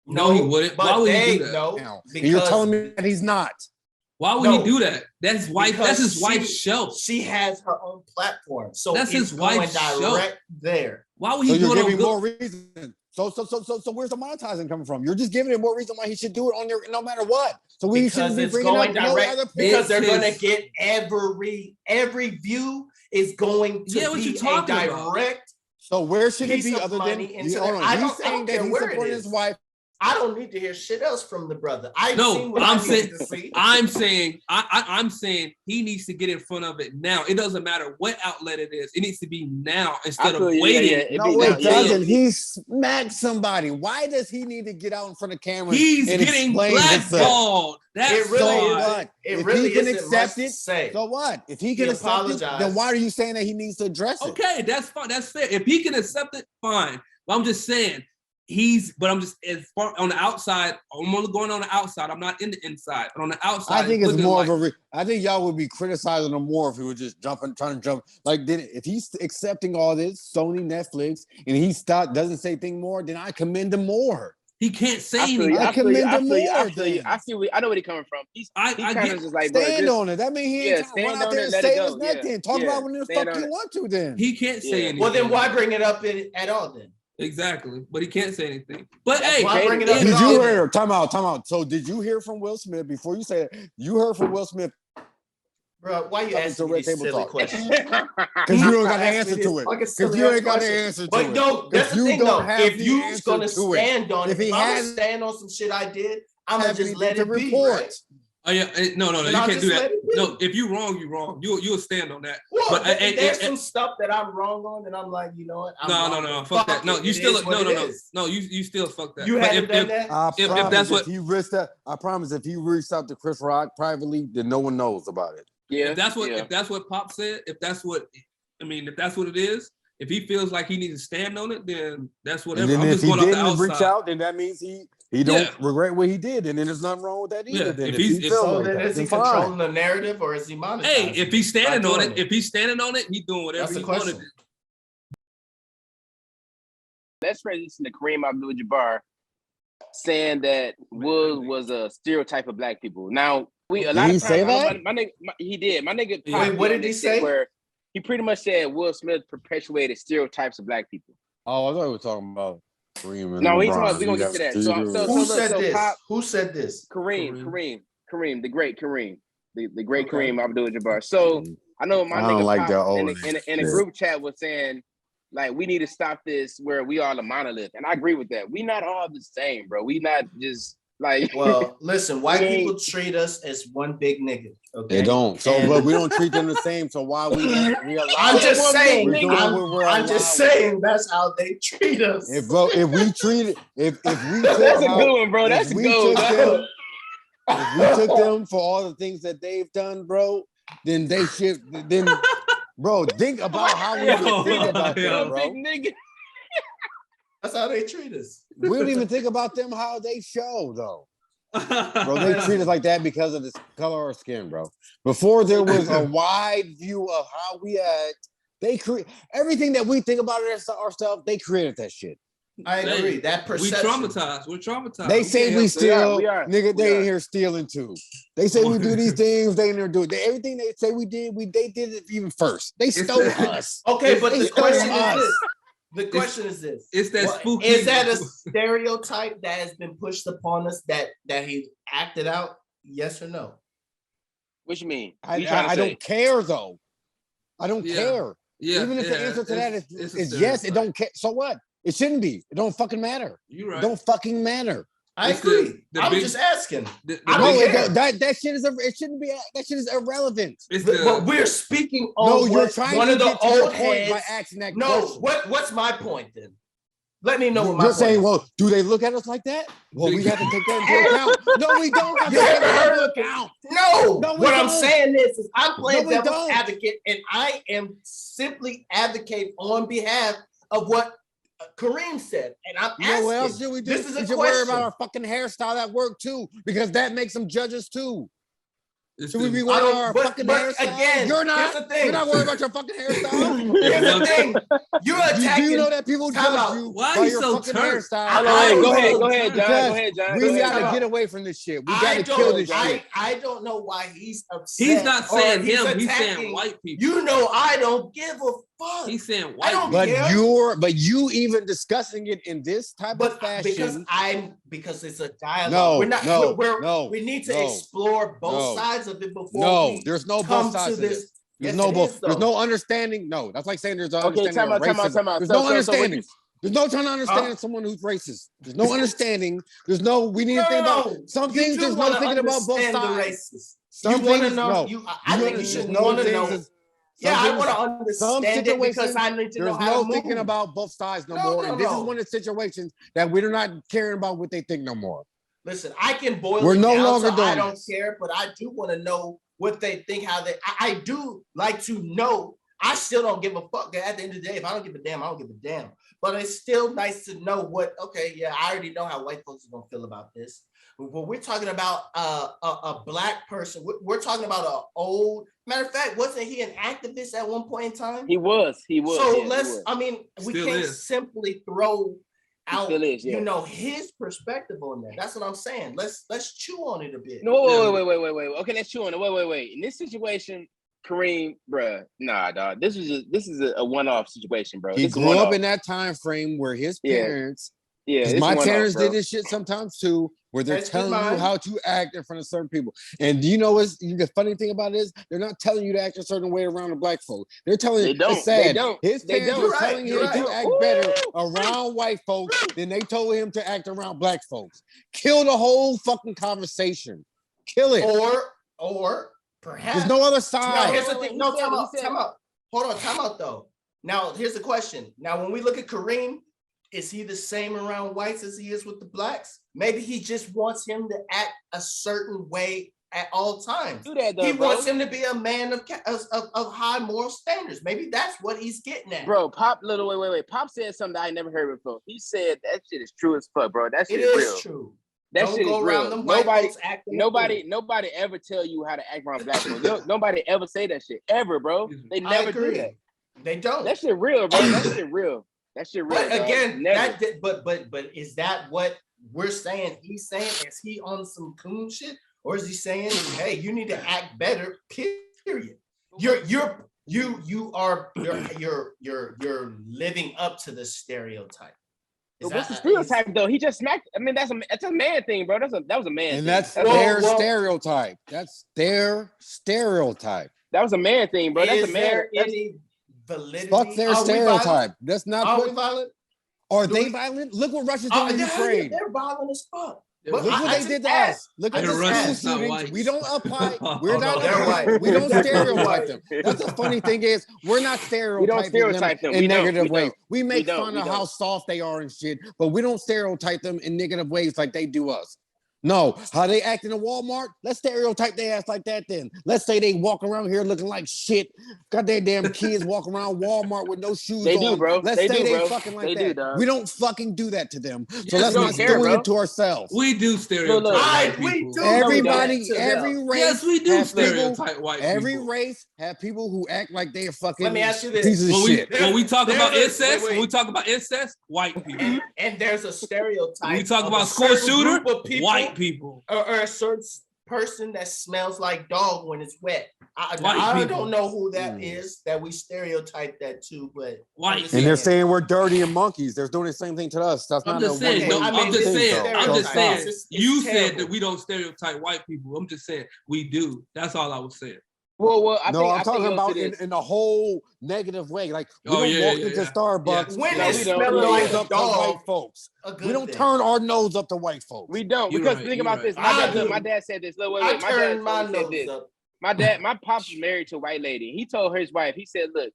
No, he wouldn't. Why would he do that? No, you're telling me that he's not. Why would he do that? That's wife. That's his wife's show. She has her own platform, so that's his wife's show. There. Why would he do it? You're giving more reason. So where's the monetizing coming from? You're just giving him more reason why he should do it on your no matter what. So we shouldn't be bringing up direct, no because they're going to get every view is going to be a direct. About? So where should it be other than he's saying that he's supporting his wife? I don't need to hear shit else from the brother. I'm saying he needs to get in front of it now. It doesn't matter what outlet it is. It needs to be now instead of waiting. It doesn't. He smacked somebody. Why does he need to get out in front of cameras? He's getting blackballed. That's what. If he can accept it, so what? If he can accept it, then why are you saying that he needs to address it? Okay, that's fine. That's fair. If he can accept it, fine. But I'm just saying. I'm just as far on the outside. I'm only going on the outside. I'm not in the inside. But on the outside, I think it's more of I think y'all would be criticizing him more if he was just trying to jump. Like, if he's accepting all this, Sony, Netflix, and he doesn't say anything more, then I commend him more. He can't say anything. I commend him more. I know where he's coming from. He kind of just like stand on it. That means he ain't trying to run out there and say his neck. Then talk about when the fuck you want to. Then he can't say anything. Well, then why bring it up at all then? Exactly, but he can't say anything. But hey, did you hear? Time out. So did you hear from Will Smith before you say that? You heard from Will Smith, bro? Why you asking me silly questions? Because you don't got the answer to it. Because you ain't got the answer to it. But no, that's the thing though. If you're gonna stand on it, if I'm gonna stand on some shit I did, I'm gonna just let it be. Right? Oh yeah, no, you can't do that. No, if you're wrong, you're wrong. You'll stand on that. Well, but there's some stuff that I'm wrong on, and I'm like, you know what? No, fuck that. No, you still no, you still fuck that. You haven't done that. If that's what he risked that, I promise. If he reached out to Chris Rock privately, then no one knows about it. Yeah, if that's what Pop said, if that's what it is, if he feels like he needs to stand on it, then that's whatever. And then if he didn't reach out, then that means he don't regret what he did, and then there's nothing wrong with that either. Yeah. Then is he controlling the narrative or is he monetizing? Hey, if he's standing on it, he's doing whatever he wanted to do. Let's transition to Kareem Abdul-Jabbar saying that Will was a stereotype of black people. Now, he say that? He did. My nigga. Wait, what did he say? Where he pretty much said Will Smith perpetuated stereotypes of black people. Oh, I thought we were talking about Kareem. No, we're gonna get to that. Who said this? Kareem, the great Kareem, the great Kareem Abdul-Jabbar. So I know my nigga like in a group chat was saying like we need to stop this where we all a monolith, and I agree with that. We not all the same, bro. We not just like. Well, listen, white people treat us as one big nigga. Okay, they don't. So, but we don't treat them the same. So why we allow? I'm just saying. I'm just saying that's how they treat us. If we treat it, if we took that's a good one, bro. That's a good one. If we took them for all the things that they've done, bro, then they should. Then, bro, think about how we think about them, bro. That's how they treat us. We don't even think about them how they show, though. Bro, they treat us like that because of the color of our skin, bro. Before there was a wide view of how we act, they create everything that we think about ourselves. They created that shit. I agree. That perception. We're traumatized. They say we steal, we are. nigga. They in here stealing too. They say we do these things. They in there doing everything they say we did. They did it even first. They stole us. Okay, but the question is this. The question is this: It's that spooky. Is that a stereotype that has been pushed upon us that he acted out? Yes or no? What you mean? I don't care though. I don't care. Yeah. Even if the answer to that is yes, it don't care. So what? It shouldn't be. It don't fucking matter. You're right. It don't fucking matter. I agree. I'm just asking. That shit is. It shouldn't be. That shit is irrelevant. But we're speaking on you're trying one to of the get to old your point heads. by asking that No, question. what's my point then? Let me know what my You're point saying, is. well, do they look at us like that? Well, we have to take that into account. No, we don't have to take that into account. No, what I'm don't. saying is I'm playing No, we devil's don't. advocate, and I am simply advocating on behalf of what Kareem said, and I'm asking. You know what else should we do? This is a we should worry question. about our fucking hairstyle at work too, because that makes them judges too. Should we be I worried don't- about our but- fucking but hairstyle? again, You're not. here's the thing. You're not worried about your fucking hairstyle. Here's the thing: you're Do attacking. you know that people Time judge out. you Why by are you your so fucking turned? hairstyle? Go ahead, John. We Go gotta ahead. get away from this shit. We gotta kill this shit. I don't know why he's upset. He's not saying or him. He's attacking. saying white people. You know, I don't give a fuck. He's saying I white don't people. But you even discussing it in this type of fashion. Because it's a dialogue. No, we're not. no, we need to explore both sides of it before. No, there's no both sides of this. There's no both. There's no understanding. No, that's like saying there's no understanding. Time out. There's no understanding. There's no trying to understand someone who's racist. There's no understanding. There's no. We need to think about some things. There's no thinking about both sides. Some things, no. I think you should want to know. Yeah, I want to understand it because I need to know how to move. There's no thinking about both sides no more. And this is one of the situations that we're not caring about what they think no more. Listen, I can boil We're it no down longer so doing I don't this. care, but I do want to know what they think, how they. I do like to know. I still don't give a fuck. At the end of the day, if I don't give a damn, I don't give a damn. But it's still nice to know what. Okay, yeah, I already know how white folks are gonna feel about this. When we're talking about a black person, we're talking about an old. Matter of fact, wasn't he an activist at one point in time? He was. So I mean, we can't simply throw out, you know, his perspective on that. That's what I'm saying. Let's chew on it a bit. No, wait. Okay, let's chew on it. Wait. In this situation, Kareem, bruh, nah, dog. This is a one-off situation, bro. He grew up in that time frame where his parents, my parents did this shit sometimes too, where they're telling you how to act in front of certain people. And do you know what's the funny thing about it is they're not telling you to act a certain way around the black folk. They're telling you it's sad. They don't. His parents were telling him to act better around white folks than they told him to act around black folks. Kill the whole fucking conversation. Kill it. Or perhaps there's no other side. Now, here's the thing. No, time out. Hold on, time out though. Now, here's the question. Now, when we look at Kareem, is he the same around whites as he is with the blacks? Maybe he just wants him to act a certain way at all times. Do that, though, he wants him to be a man of high moral standards. Maybe that's what he's getting at. Bro, wait. Pop said something that I never heard before. He said that shit is true as fuck, bro. That shit is real. True. That shit is real. Nobody ever tell you how to act around black people. Nobody ever say that shit ever, bro. They never do that. They don't. That shit real, bro. That shit real. But again, but is that what we're saying? He's saying, is he on some coon shit, or is he saying, hey, you need to act better? Period. You're living up to the stereotype. What's the stereotype though? He just smacked. I mean, that's a man thing, bro. That was a man. And thing. that's their stereotype. That's their stereotype. That was a man thing, bro. That's a man. Validity. Fuck their stereotype. That's not. Are we violent? Are they violent? Look what Russia's doing in Ukraine. They're violent as fuck. Look what they did to us. Look at the school shootings. We don't apply. We're not. We don't stereotype them. That's the funny thing is we're not stereotyping them in negative ways. We make fun of how soft they are and shit, but we don't stereotype them in negative ways like they do us. No, how they act in a Walmart? Let's stereotype their ass like that then. Let's say they walk around here looking like shit. Got their damn kids walking around Walmart with no shoes They on. do, bro. Let's they say do, they bro. fucking like they that. Do, dog. We don't fucking do that to them. So Yes, let's we not do. do it to ourselves. We do stereotype white people. We do. Everybody, every race. Yes, we do stereotype white people. Every race have people who act like they're fucking Let me ask you this. pieces of shit. When we talk about incest, wait. when we talk about incest, white people. And there's a stereotype. When we talk of about a school certain shooter, group of people, white people. Or a certain person that smells like dog when it's wet. I don't know who that is that we stereotype that to, but white. And they're saying we're dirty and monkeys. They're doing the same thing to us. That's I'm not just saying. I'm just saying. You said that we don't stereotype white people. I'm just saying we do. That's all I was saying. Well, I'm talking about in a whole negative way. Like we don't walk into Starbucks. When they smell like a dog, white folks. We don't turn our nose up to white folks. We don't because think about this. My dad said this. Look, wait. My dad said this. My pops was married to a white lady. He told his wife. He said, "Look,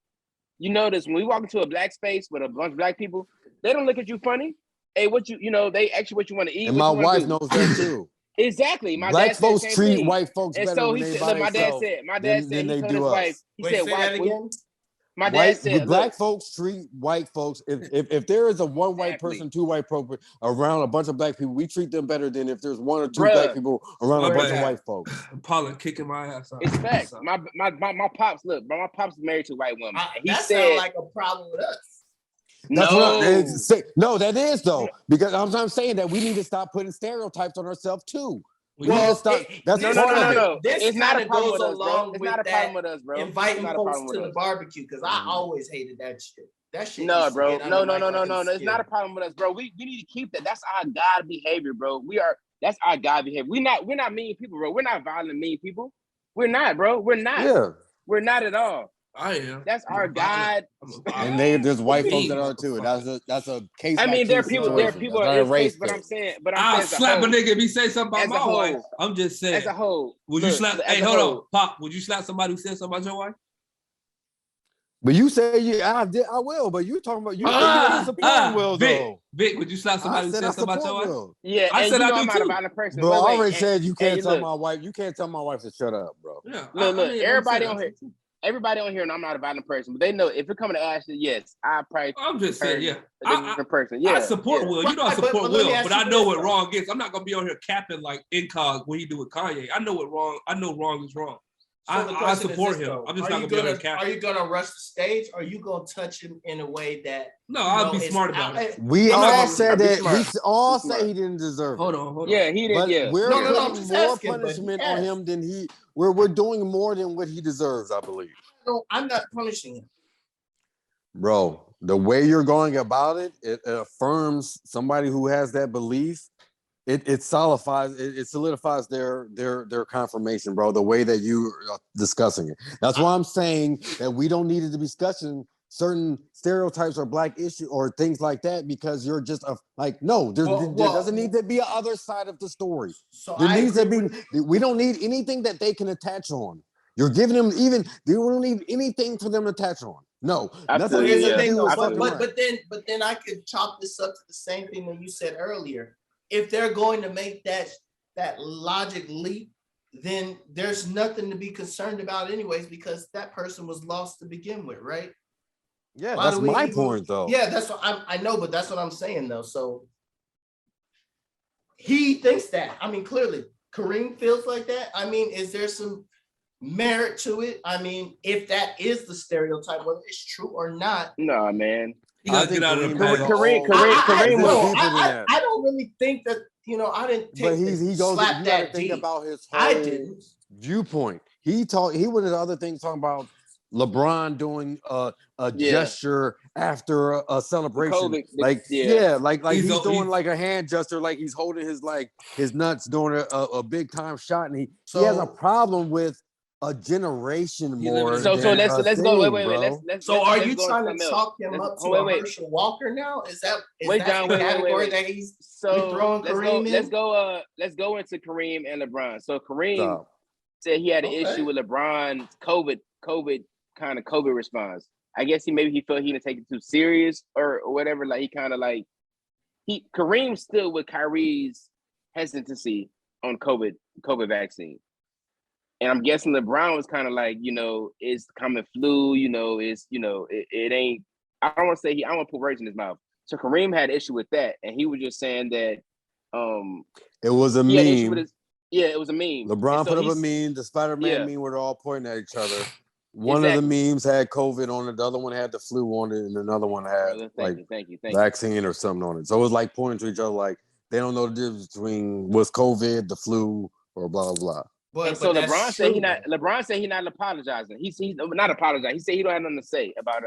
you notice when we walk into a black space with a bunch of black people, they don't look at you funny. Hey, they ask you what you want to eat. And my wife knows that too." Exactly. My black dad folks said treat thing. white folks better so than he they said, my dad said he told his wife. He said, my dad said, black folks treat white folks. If there is a one white person, two white people around a bunch of black people, we treat them better than if there's one or two black people around a bunch of white folks. Paula kicking my ass out. It's facts. My pops, look, my pops is married to a white woman. That sounds like a problem with us. That is though, because I'm saying that we need to stop putting stereotypes on ourselves too. It's not a problem with us, bro. It's not a problem with us, bro. Inviting folks to the barbecue because I always hated that shit. That shit. No, bro. No. It's not a problem with us, bro. We need to keep that. That's our God behavior, bro. That's our God behavior. We're not mean people, bro. We're not violent, mean people. We're not, bro. We're not. Yeah. We're not at all. I am. That's our God. And there's white folks that are too. That's a case. I mean, there are people but I'm saying, I'll slap a nigga if he say something about my wife. I'm just saying. As a whole. Would you slap? Hey, hold on, Pop. Would you slap somebody who said something about your wife? But you say I will. But you talking about will though. Vic, would you slap somebody who said something about your wife? Yeah, I said I do I'm too. not a violent person. Bro, I already said you can't tell my wife. You can't tell my wife to shut up, bro. Yeah. Look, everybody on here. Everybody on here, and I'm not a violent person, but they know if it coming to Ashley, yes, I probably. I'm just saying, yeah, a different person. Yeah, I support Will. You know I support Will, but I know what wrong is. I'm not gonna be on here capping like incog when he do with Kanye. I know what wrong. I know wrong is wrong. I support him. I'm just not gonna be on here capping. Are you gonna rush the stage? Or are you gonna touch him in a way that? No, I'll be smart about it. We all said that. We all say he didn't deserve it. Hold on. Yeah, he didn't. Yeah, we're putting more punishment on him than he. We're doing more than what he deserves, I believe. No, I'm not punishing him. Bro, the way you're going about it, it affirms somebody who has that belief. It solidifies their confirmation, bro. The way that you are discussing it. That's why I'm saying that we don't need to be discussing certain stereotypes or black issue or things like that because you're just no. There doesn't need to be a other side of the story. So there needs to be. We don't need anything that they can attach on. You're giving them we don't need anything for them to attach on. No, nothing. But then I could chop this up to the same thing that you said earlier. If they're going to make that logic leap, then there's nothing to be concerned about anyways because that person was lost to begin with, right? Yeah, that's my point though. Yeah, that's what I know, but that's what I'm saying though. So he thinks that. I mean, clearly, Kareem feels like that. I mean, is there some merit to it? I mean, if that is the stereotype, whether it's true or not. No, man. You gotta get out of the Kareem. I don't really think that, I didn't think but he goes, slap that think about his I didn't. Viewpoint. He went into other things talking about LeBron doing a gesture after a celebration. COVID, he's doing like a hand gesture, like he's holding his nuts during a big time shot, and he has a problem with a generation more. So let's go. Wait. So are you trying to talk him up to a Herschel Walker now? Is that the category that he's throwing Kareem in? Let's go into Kareem and LeBron. So Kareem said he had an issue with LeBron's COVID response. I guess he felt he didn't take it too serious or whatever. Like he kind of Kareem stood with Kyrie's hesitancy on COVID vaccine. And I'm guessing LeBron was kind of like, it's common flu, it ain't, I don't want to say I don't want to put words in his mouth. So Kareem had an issue with that. And he was just saying that it was a meme. It was a meme. LeBron put up a meme, the Spider-Man meme where they're all pointing at each other. One of the memes had COVID on it, the other one had the flu on it, and another one had thank you. vaccine or something on it. So it was like pointing to each other like they don't know the difference between what's COVID, the flu, or blah, blah, blah. So LeBron said he's not apologizing. He's not apologizing. He said he don't have nothing to say about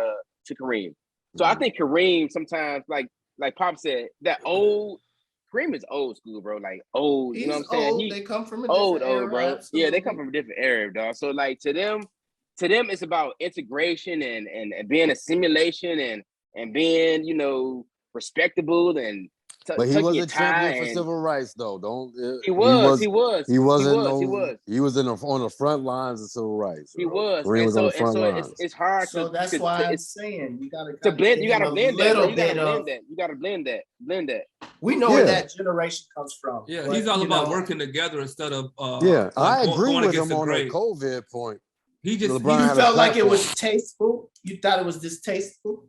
to Kareem. So I think Kareem sometimes, like Pop said, Kareem is old school, bro. Like old, you know what I'm saying? They come from a different era, bro. absolutely. Yeah, they come from a different era, dog. So like to them, it's about integration and being a simulation and being, respectable and. But he was a champion for civil rights, though. He was on the front lines of civil rights. He was. Kareem was on the front lines. It's hard. So that's why I'm saying you gotta blend. You gotta blend that. You gotta blend that. We know where that generation comes from. Yeah, but, he's all about working together instead of. I agree with him on the COVID point. You felt like it was tasteful. You thought it was distasteful.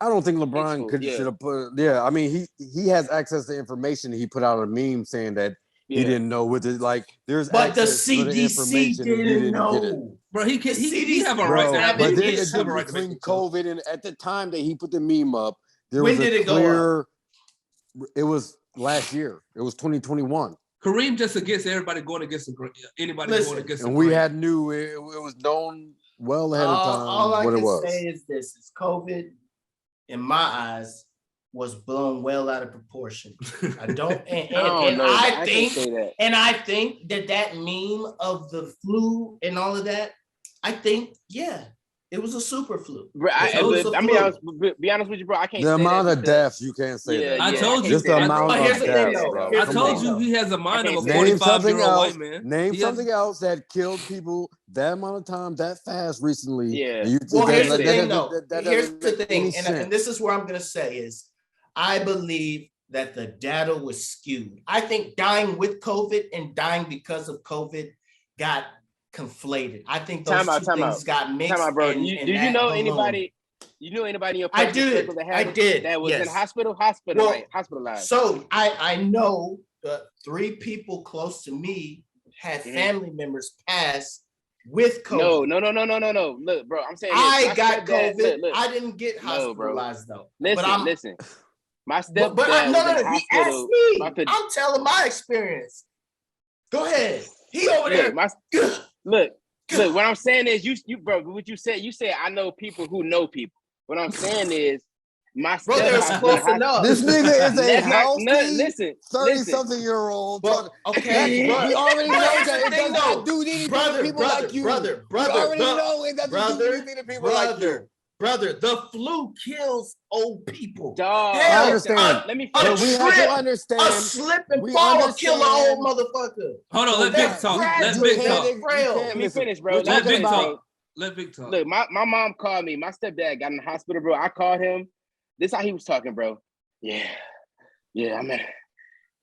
I don't think LeBron should have put. Yeah, I mean he has access to information. He put out a meme saying that he didn't know with it. Like there's, but the CDC didn't know. Bro, he have a right. But then the difference between COVID and at the time that he put the meme up, there was a clear. It was last year. It was 2021. Kareem just against everybody going against anybody going against. And we knew it was known well ahead of time. All I can say is this: is COVID. In my eyes, was blown well out of proportion. I don't, I think that meme of the flu and all of that, I think, it was a super flu. Bro, be honest with you, bro. I can't. The amount of deaths, you can't say that. I told you. Just the amount of deaths, bro. I told you he has a mind of a 45-year-old white man. Name something else that killed people that amount of time, that fast recently. Yeah. Here's the thing, though. Here's the thing, and this is what I'm gonna say is, I believe that the data was skewed. I think dying with COVID and dying because of COVID got conflated. I think those two things got mixed. Bro. Do you know anybody? You know anybody in your circle that was in hospitalized? So I know 3 people close to me had family members pass with COVID. No. Look, bro, I'm saying I got COVID. Look. I didn't get hospitalized though. Listen. My stepdad. But he asked me. I'm telling my experience. Go ahead. He over there. Look, what I'm saying is you bro, what you said I know people who know people. What I'm saying is my stepdad close enough. This nigga is a healthy, 30-something-year-old. Well, okay, we already know that it does not do anything to people like you. We already know it doesn't do anything to people like you. Brother, the flu kills old people. Dog. I understand. Let me finish. We have to understand. A slip and fall will kill an old motherfucker. Hold on, let Big talk. Let me finish, bro. Let Big talk. Look, my mom called me. My stepdad got in the hospital, bro. I called him. This is how he was talking, bro. Yeah, I'm in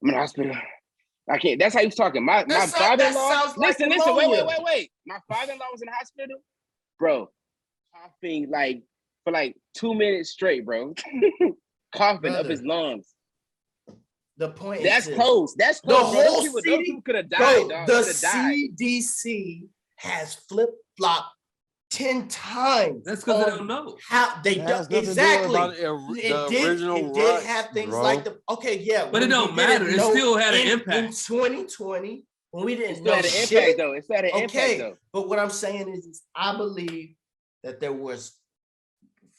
the hospital. I can't. That's how he was talking. My father-in-law. Listen. Wait. My father-in-law was in the hospital, bro. Coughing for 2 minutes straight, bro. Coughing up his lungs. The point that's is close. That's close. Those people could have died, dog. The CDC has flip-flopped 10 times. That's because they don't know how they don't exactly. It did have things like but it don't matter. It still had an impact in 2020 when we didn't know shit. It's had an impact though. But what I'm saying is I believe that there was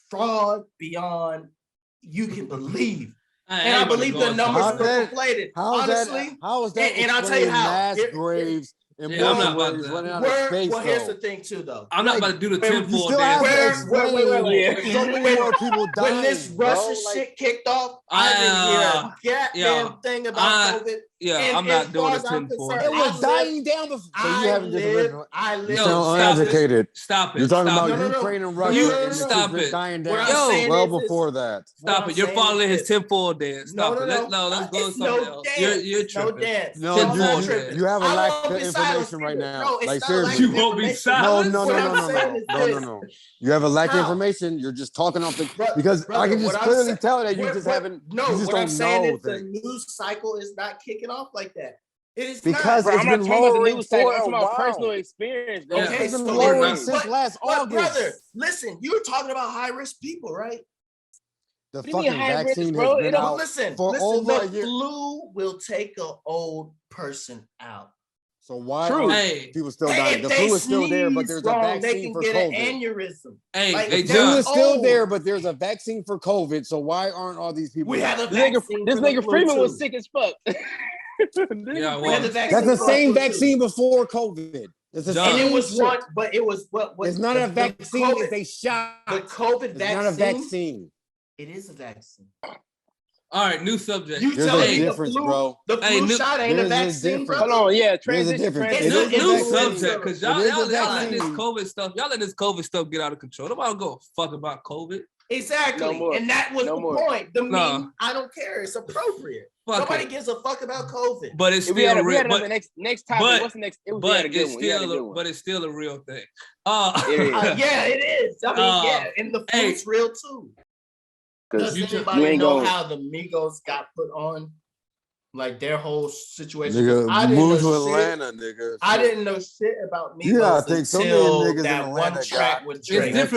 fraud beyond you can believe. And I believe the numbers were inflated. Honestly, how is that? And I'll tell you how. Mass graves and I'm not about that. Well, here's the thing too, though. I'm not about to do the 10-4 dance. So many more people dying. When this Russia shit kicked off, I didn't hear a goddamn thing about COVID. Yeah, I'm not doing a 10-4. It was dying down before. So you haven't just I live. No, uneducated. Stop it. You're talking about Ukraine and Russia. And stop it. Dying down. Well before that. Stop it. You're following his 10-4 dance. Stop it. Let's go to something else. You're tripping. No dance. No, you have a lack of information right now. Like seriously. You won't be silent. No. You have a lack of information. You're just talking off the because I can just clearly tell that you just haven't. No, what I'm saying is the news cycle is not kicking off like that. It is because not. it's been lowering for a while. Personal experience. Bro. Okay, it's been lowering since last August. Brother, listen, you're talking about high risk people, right? The fucking vaccine has been out for over a year. The flu will take an old person out. So why are people still dying? The flu is still there, but there's a vaccine for COVID. They can get an aneurysm. The flu is still there, but there's a vaccine for COVID. So why aren't all these people? We have a vaccine. This nigga Freeman was sick as fuck. That's the same vaccine before COVID. And it was one, but it was what? It's not a vaccine. It's a shot. The COVID vaccine. It's not a vaccine. It is a vaccine. All right, new subject. You tell me difference, bro. The flu shot ain't a vaccine, bro. Hold on, yeah, transition. New subject, because y'all let this COVID stuff. Y'all let this COVID stuff get out of control. Nobody go fuck about COVID. Exactly, and that was the point. The meme, I don't care. It's appropriate. Nobody gives a fuck about COVID. But it's still real. But next topic. What's the next? But it's still a real thing. Yeah, it is. I mean, and the food's real too. Does anybody know how the Migos got put on? Like their whole situation. Nigga, I moved to Atlanta, nigga. I didn't know shit about Migos. Yeah, I think so many niggas that in one Atlanta track with Drake. It's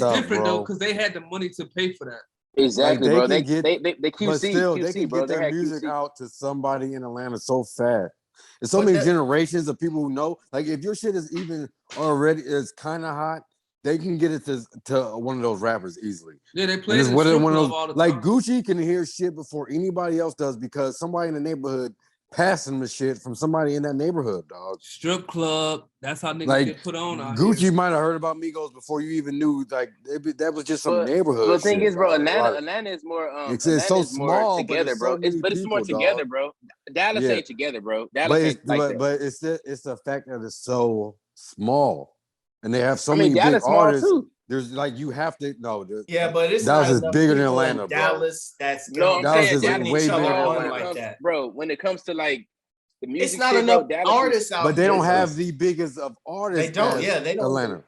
different though, because they had the money to pay for that. Exactly, like bro. They QC, but still, QC, they can bro. get their music out to somebody in Atlanta so fast. There's so many generations of people who know. Like if your shit is even already is kind of hot, they can get it to one of those rappers easily. Yeah, they play one of those. Like Gucci can hear shit before anybody else does because somebody in the neighborhood passing the shit from somebody in that neighborhood, dog. Strip club. That's how niggas get put on. Gucci might have heard about Migos before you even knew. Like that was just some neighborhood. The thing is, bro, Atlanta is more. It's so small, together, bro. It's more together, bro. Dallas ain't together, bro. Dallas but it's the fact that it's so small, and they have so many big artists. Too. There's like you have to but it's Dallas is bigger than Atlanta, bro. Dallas, that's Dallas is way bigger than Atlanta, like that, bro. When it comes to like the music, it's not enough artists out. But they don't have the biggest of artists. They don't. Yeah, they don't. Atlanta,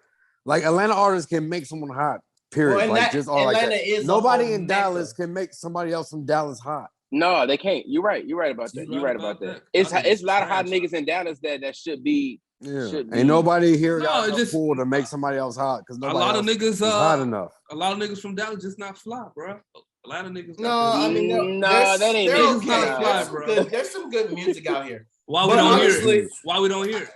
like Atlanta artists can make someone hot. Period. Well, like just all like that. Nobody in Dallas Mecca. can make somebody else from Dallas hot. No, they can't. You're right. You're right about that. You're right about that. It's a lot of hot niggas in Dallas that should be. Yeah, ain't nobody here got fool to make somebody else hot because a lot of niggas hot enough. A lot of niggas from Dallas just not fly, bro. A lot of niggas. That ain't niggas not fly, bro. There's some good music out here. Why we don't hear it? Why we don't hear it?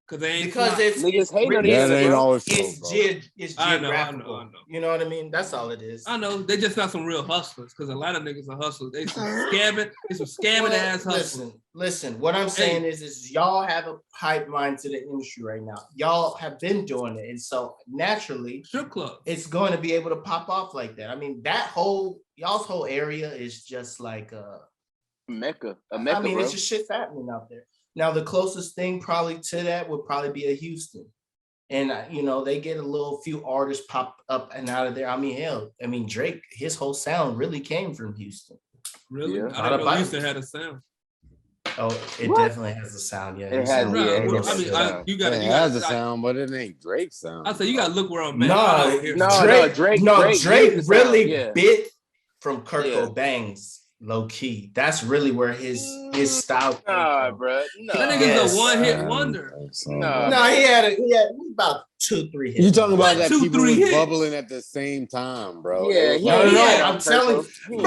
Because it's niggas hate on that ain't always it's geographical. I know. You know what I mean? That's all it is. I know. They just not some real hustlers because a lot of niggas are hustlers. They some scamming ass hustlers. Listen. What I'm saying is y'all have a pipeline to the industry right now. Y'all have been doing it, and so naturally, strip club, it's going to be able to pop off like that. I mean, y'all's whole area is just like a Mecca. I mean, bro. it's just shit's happening out there. Now, the closest thing probably to that would probably be a Houston. And, they get a little few artists pop up and out of there. I mean, Drake, his whole sound really came from Houston. Really? Yeah. I didn't know Houston had a sound. Oh, it definitely has a sound. Yeah, it has. It has a sound, but it ain't Drake's sound. I say you got to look where I'm at. Drake really bit from Kirk bangz. Low key, that's really where his style. Nah, bro. No. That nigga's a one-hit wonder. No, he had about 2-3 hits. You talking about that people was bubbling at the same time, bro? Yeah, I'm telling you,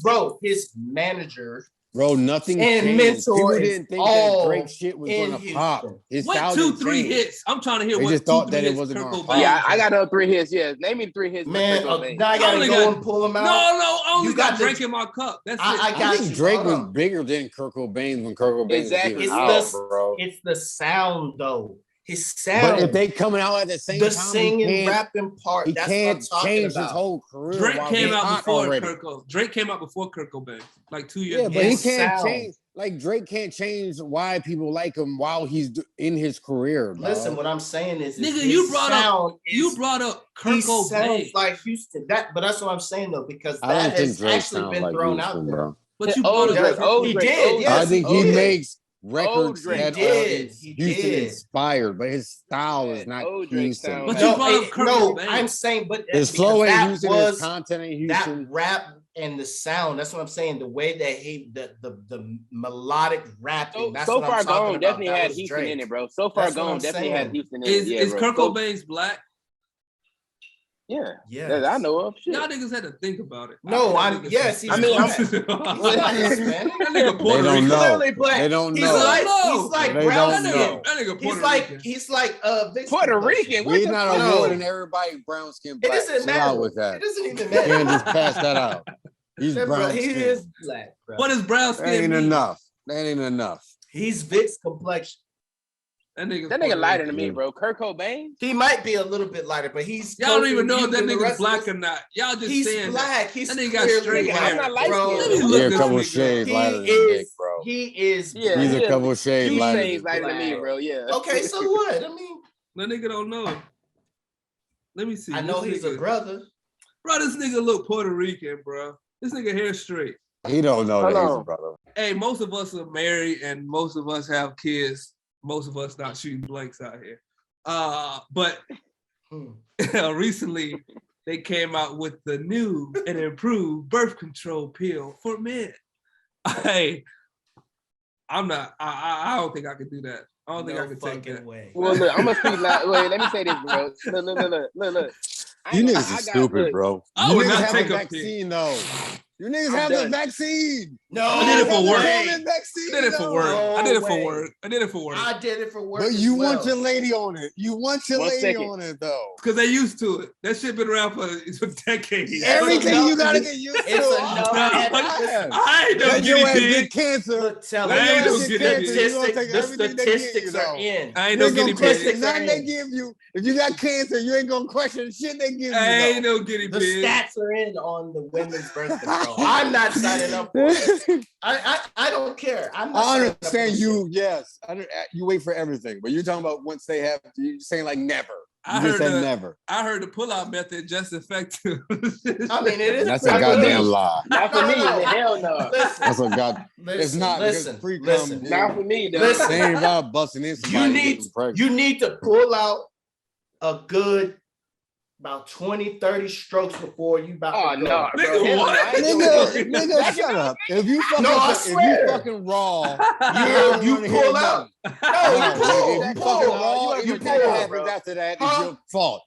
bro. His manager. Bro, nothing changed. People didn't think that Drake shit was gonna pop. What 2-3 hits? I'm trying to hear. They just thought that it wasn't gonna pop. Yeah, I got 3 hits. Yeah, name me 3 hits. Man, now I gotta go and pull them out. No, I only got Drake in my cup. That's it. I think Drake was bigger than Kirk Cobain when Kirk Cobain was even out, bro. It's the sound though. his sound. But if they coming out at the same time, singing, rapping part, he can't change his whole career. Drake came out before Kirk. Drake came out before Kirk Cobain, like 2 years. Yeah, but he can't change. Like Drake can't change why people like him while he's in his career. Dog. Listen, what I'm saying is, nigga, you brought up Kirk Cobain. Sounds like Houston. But that's what I'm saying though, because that has actually been thrown out there. Bro. But you brought up he did. Yes, I think he makes records that Houston inspired, but his style is not Houston. But you brought up Kirk Cobain. I'm saying, but his flow ain't Houston, his content ain't Houston. That rap and the sound, that's what I'm saying. The way that the melodic rapping. That's so what far I'm gone about. definitely had Houston Drake. in it, bro. So far gone definitely had Houston in it. Is Kurt Cobain's black? Yeah, I know of. Shit. Y'all niggas had to think about it. No, yes. He's black. That nigga Puerto Rican. They don't know. He's like brown skin. That nigga Puerto Rican. He's like Puerto Rican. We're not awarding everybody brown skin black. It doesn't matter. With that. It doesn't even matter. You can't just pass that out. He's brown skin. He is black, bro. What is brown skin? That ain't enough. He's Vic's complexion. That nigga lighter than me, bro. Kurt Cobain. He might be a little bit lighter, but he's. Y'all don't even know if that nigga's black or not. Y'all just saying black. He's that nigga got straight hair. I'm not light skinned. He's a couple shades lighter than Nick, bro. He is. Yeah, he's a couple shades lighter than me, bro. Yeah. Okay, so what? I mean, that nigga don't know. Let me see. I know he's a brother. Bro, this nigga look Puerto Rican, bro. This nigga hair straight. He don't know that he's a brother. Hey, most of us are married and most of us have kids. Most of us not shooting blanks out here. But recently they came out with the new and improved birth control pill for men. I don't think I could do that. I don't think I could take that. Way. Well, look, I'm gonna speak loud. Wait, let me say this, bro. Look. You niggas are stupid, bro. I would not take a vaccine, though. You niggas have the vaccine. No, I did it for work. I did it for work. I did it for work. But you want your lady on it. You want your lady on it, though. Because they used to it. That shit been around for decades. Everything you gotta get used to. I ain't no guinea pig. Cancer. The statistics are in. I ain't no guinea pig. Nothing they give you. If you got cancer, you ain't gonna question the shit they give you. I ain't no guinea pig. The stats are in on the women's birth control. I'm not signing up for it. I don't care. I understand you. Yes, you wait for everything, but you're talking about once they have. You're saying like never. I heard the pull-out method just effective. I mean, it is. That's a goddamn lie. Not for me. Hell no. That's a god. It's not. Listen. Not for me, though. They ain't about busting in somebody. You need to pull out a good about 20, 30 strokes before you about to go. No, nigga, what? Nigga, shut up. If you fucking raw, you pull out. No, you pull. You pull. After that, it's your fault.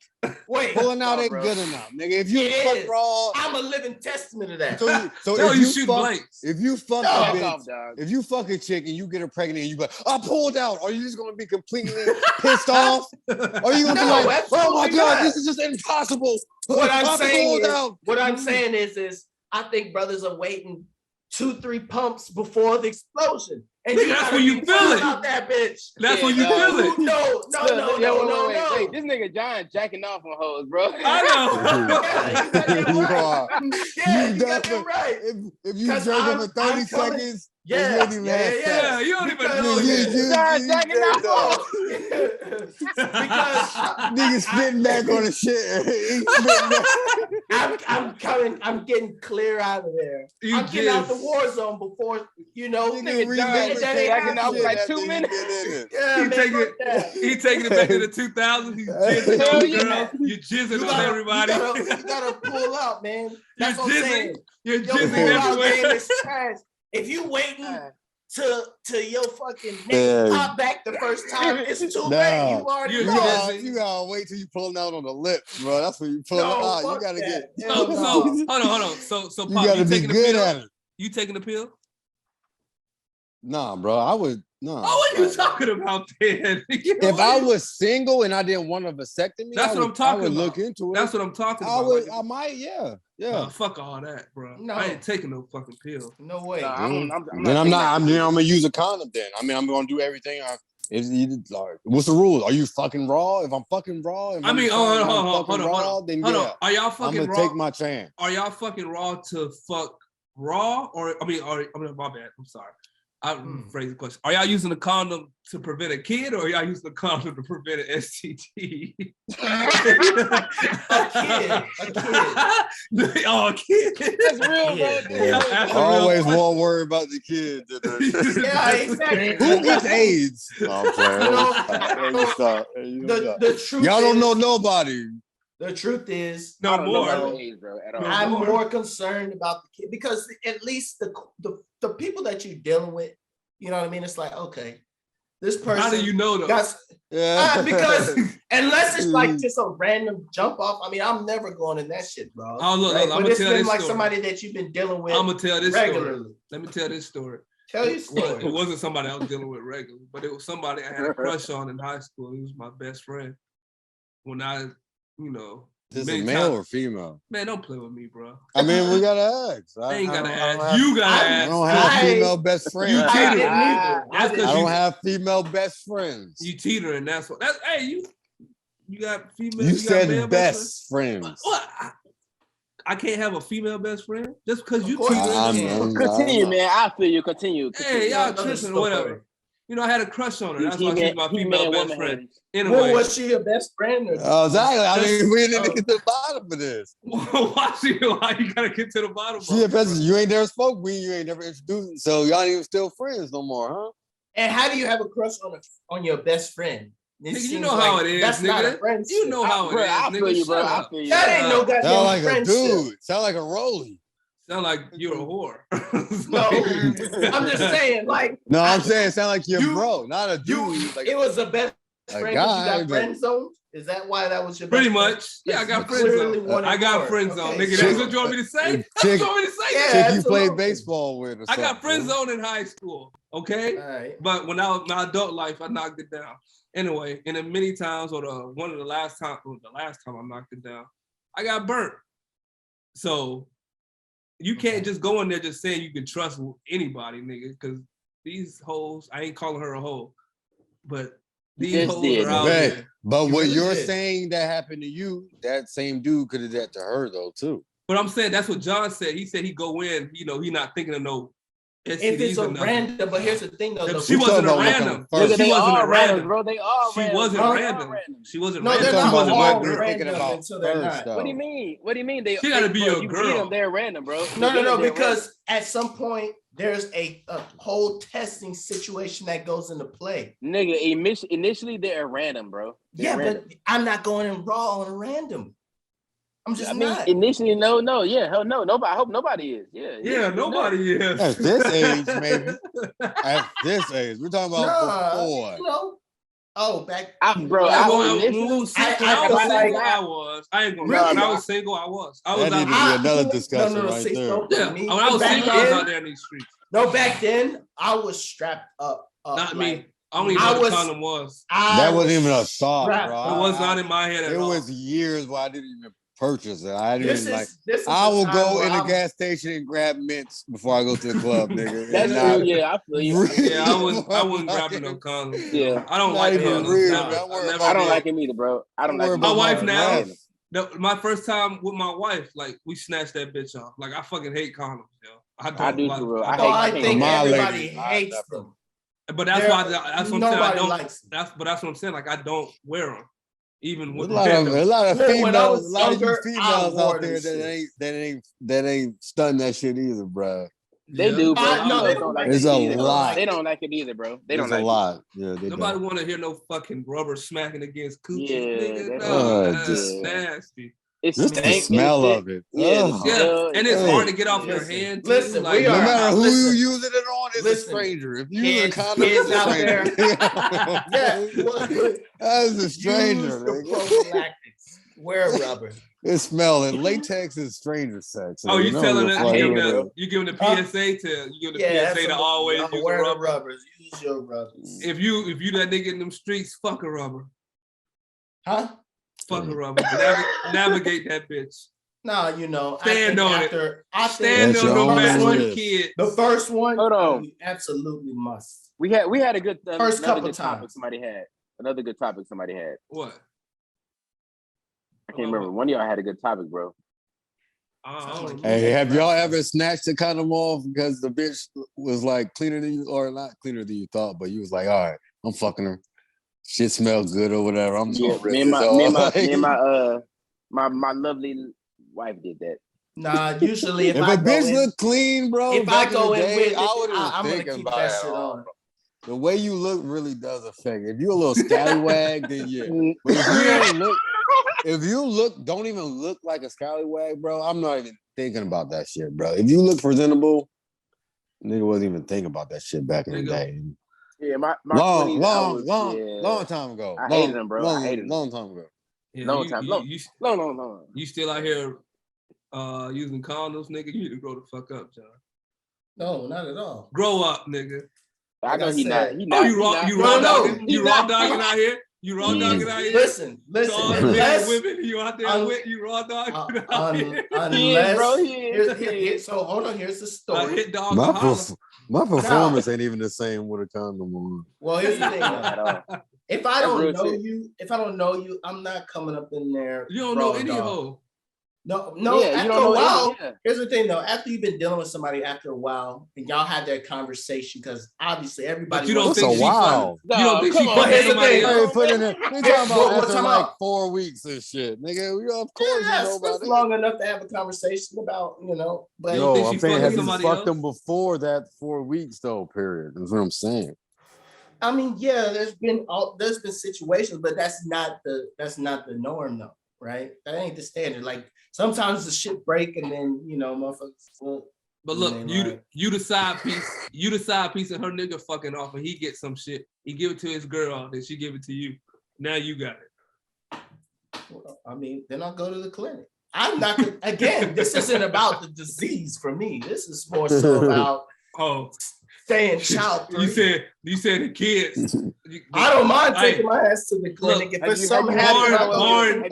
Wait, pulling out ain't good enough, nigga. If you fuck raw, I'm a living testament of that. So if you shoot blanks, if you fuck a bitch, if you fuck a chick and you get her pregnant and you be like, I pulled out, are you just gonna be completely pissed off? Or are you gonna be like, oh my god, this is just impossible? What I'm saying is I think brothers are waiting 2-3 pumps before the explosion. And that's when you feel it. Out that bitch. That's when you feel it. No. Wait. This nigga John jacking off on hoes, bro. I know. You definitely right. If you jerk up for 30 seconds, you don't even have you don't even know. John jacking off. Because niggas spitting back on the shit. I'm getting clear out of there. I'm getting out the war zone before nigga John jacking off like 2 minutes. He taking it back to the 2000s. He's jizzing on girls. You jizzing on everybody. You gotta pull out, man. That's what I'm saying. You're jizzing everywhere. If you waiting to your fucking nigga pop back the first time, it's too late. You already you gotta wait till you pulling out on the lips, bro. That's when you pulling out. You gotta get. Hold on. So you gotta be good at it. You taking the pill? Nah, bro. I would. No. Oh, what are you talking about, then? If I was single and I didn't want a vasectomy, that's what I'm talking about. I would look into it. That's what I'm talking about. I might, yeah. Fuck all that, bro. No. I ain't taking no fucking pill. No way. I'm gonna use a condom then. I mean, I'm gonna do everything. What's the rules? Are you fucking raw? If I'm fucking raw, hold on. Then hold yeah, on. Are y'all fucking I'm gonna raw? take my chance. Are y'all fucking raw to fuck raw, or my bad. I'm sorry. I'm phrasing the question. Are y'all using a condom to prevent a kid, or are y'all using a condom to prevent an STD? A kid. Oh, a kid. That's real, bro. Yeah. Always more worried about the kids. Yeah, exactly. Who gets AIDS? No, I'm playing. The truth y'all don't know nobody. The truth is, I'm more concerned about the kid because at least the people that you're dealing with, you know what I mean? It's like, okay, this person. How do you know though? Because unless it's like just a random jump off, I mean, I'm never going in that shit, bro. Oh, look, right? but it's been like somebody that you've been dealing with. I'm gonna tell this regularly. story. Let me tell this story. Tell your story. It wasn't somebody I was dealing with regularly, but it was somebody I had a crush on in high school. He was my best friend. When I, Is it male or female? Man, don't play with me, bro. I mean, we gotta ask. I ain't gotta ask. You gotta ask. I don't have female best friends. You teetering. I don't have female best friends. You teetering. That's what. Hey, you got female. You said best friends. What? I can't have a female best friend just because you teetering. Continue, man. I feel you. Continue. Hey, y'all tripping or whatever. I had a crush on her. That's why she's my female best friend. Anyway. Well, was she a best friend? Or exactly. I mean, we didn't get to the bottom of this. Why you gotta get to the bottom of it? You ain't never spoke with, you ain't never introduced, so y'all ain't even still friends no more, huh? And how do you have a crush on your best friend? Nigga, you know how it is, that's nigga. Not a friendship. You know how it is, I feel you, bro. I feel you. That ain't no goddamn sound like friendship. A dude. Sound like a rollie. Sound like you're a whore. No, I'm just saying, like. No, I'm saying sound like you're bro, not a dude. It was a best friend. Guy, you got friend zoned? Is that why that was your pretty best much? Yeah, I got friend zone. I got friend zone, nigga. That's what you want me to say? That's what you want me to say? Yeah, chick you played baseball with. Or I got friend zone in high school. Okay, all right. But when I was my adult life, I knocked it down. Anyway, and then many times, or the last time I knocked it down, I got burnt. So. You can't just go in there just saying you can trust anybody, nigga, because these hoes, I ain't calling her a hoe, but these hoes are out there. But what you're saying that happened to you, that same dude could have done that to her though, too. But I'm saying that's what John said. He said he go in, he not thinking of no STDs. If it's a random, but here's the thing though. She wasn't a random. She wasn't a random, bro. They all random. She wasn't random. She wasn't random. No, they're not all random until they're not. What do you mean? What do you mean? She gotta be a girl. They're random, bro. No, because at some point there's a whole testing situation that goes into play. Nigga, initially they're random, bro. Yeah, but I'm not going in raw on a random. I'm just not. Initially, no, yeah, hell no, nobody. I hope nobody is. Yeah, nobody is. At this age, maybe. At this age, we're talking about before. Back. I ain't gonna lie. When I was single, I was. That needed to be another discussion right there. Yeah, when I was single, I was out there in these streets. No, back then I was strapped up. Not me. I don't even know what condom was. That wasn't even a thought, bro. It was not in my head at all. It was years where I didn't even purchase it. I didn't even I will go in a gas station and grab mints before I go to the club, nigga. That's true, yeah, I feel you. Yeah, I wasn't grabbing no condoms. Yeah. I don't like condoms. I don't like him either, bro. I don't like my wife now. My first time with my wife, like we snatched that bitch off. Like I fucking hate condoms, yo. I do too, bro. I think everybody hates them. But that's why that's what I'm saying. I don't. That's what I'm saying. Like I don't wear them. Even with a lot of females, a lot of you females out there that ain't stunning that shit either, bro. They do, bro. No, they don't like it. It's a lot. They don't like it either, bro. They don't like it. It's a lot. Yeah, nobody want to hear no fucking rubber smacking against coochie. Yeah, that's nasty. It's just the smell of it. Yeah, and it's hard to get off your hand. Listen, no matter who you using it on, it's a stranger. If you use a condom, it's a stranger. That's a stranger. Wear rubber. It smells. And latex is stranger sex. So you telling us you giving the PSA to always use the rubbers. Use your rubbers. If you that nigga in them streets, fuck a rubber. Huh? Fuck a rubber. Navigate that bitch. Nah, you know, stand on it. Stand on no matter what kid. The first one, hold on, absolutely must. We had a good first couple good times. Topic somebody had. Another good topic somebody had. What? I can't remember. One of y'all had a good topic, bro. Hey, have y'all ever snatched the condom off because the bitch was like cleaner than you, or not cleaner than you thought, but you was like, all right, I'm fucking her. Shit smells good or whatever. I'm just gonna rip this off. Me and my lovely wife did that. Nah, usually if a bitch look clean, bro. If I go in with it, I'm gonna keep that shit on. The way you look really does affect it. If you're a little scallywag, then yeah. But if you don't even look like a scallywag, bro, I'm not even thinking about that shit, bro. If you look presentable, nigga wasn't even thinking about that shit back in the day. Yeah, my long time ago. I hated him, bro. I hated him. Long time ago. Yeah, long. You still out here using condoms, nigga? You need to grow the fuck up, John. No, not at all. Grow up, nigga. I know he not. You raw dogging out here. You raw dogging out here. Listen. Unless women, you out there with you raw dogging out here. Unless, so hold on. Here's the story. Hit dog. My performance ain't even the same with a condom on. Well, here's the thing. If I don't know you, I'm not coming up in there. You don't know any hoe. No. After a while, here's the thing though. After you've been dealing with somebody after a while, and y'all had that conversation, because obviously everybody. But you don't think she's wow. You don't think she's But here's the thing. Put in there. We talking about after like 4 weeks and shit, nigga. Of course, that's long enough to have a conversation about, But I'm saying, have you fucked them before that 4 weeks though? Period. That's what I'm saying. I mean, yeah, there's been situations, but that's not the norm though, right? That ain't the standard. Like sometimes the shit break and then motherfuckers. But look, you the side piece of her nigga fucking off, and he gets some shit. He give it to his girl, then she give it to you. Now you got it. Well, I mean, then I'll go to the clinic. I'm not again. This isn't about the disease for me. This is more so about staying child-free. You said the kids. I don't mind taking my ass to the clinic if there's something happening.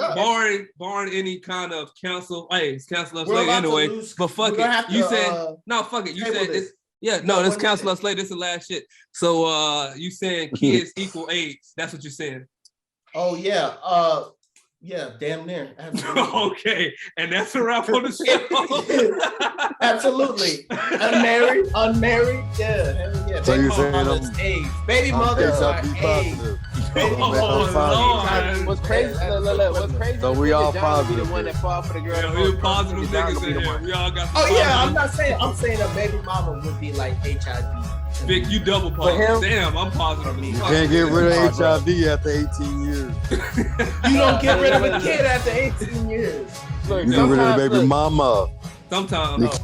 Barring any kind of counsel. Hey, it's counsel us later anyway. But fuck it. You said no. Fuck it. You said this. Yeah, no, this counsel us later. This is the last shit. So you saying kids equal AIDS? That's what you're saying. Oh yeah. Yeah, damn near. Absolutely. Okay, and that's a wrap on the show. Absolutely. Unmarried. Yeah. So you're saying AIDS. Baby mothers are AIDS. What's crazy? What's crazy? So we all positive. The one that fall for the girl. Yeah, we positive niggas in here. We all got. I'm saying a baby mama would be like HIV. Vic, you double positive. Damn, I'm positive. You can't get rid of HIV after 18 years. You don't get rid of a kid after 18 years. You get rid of the baby mama. Sometimes.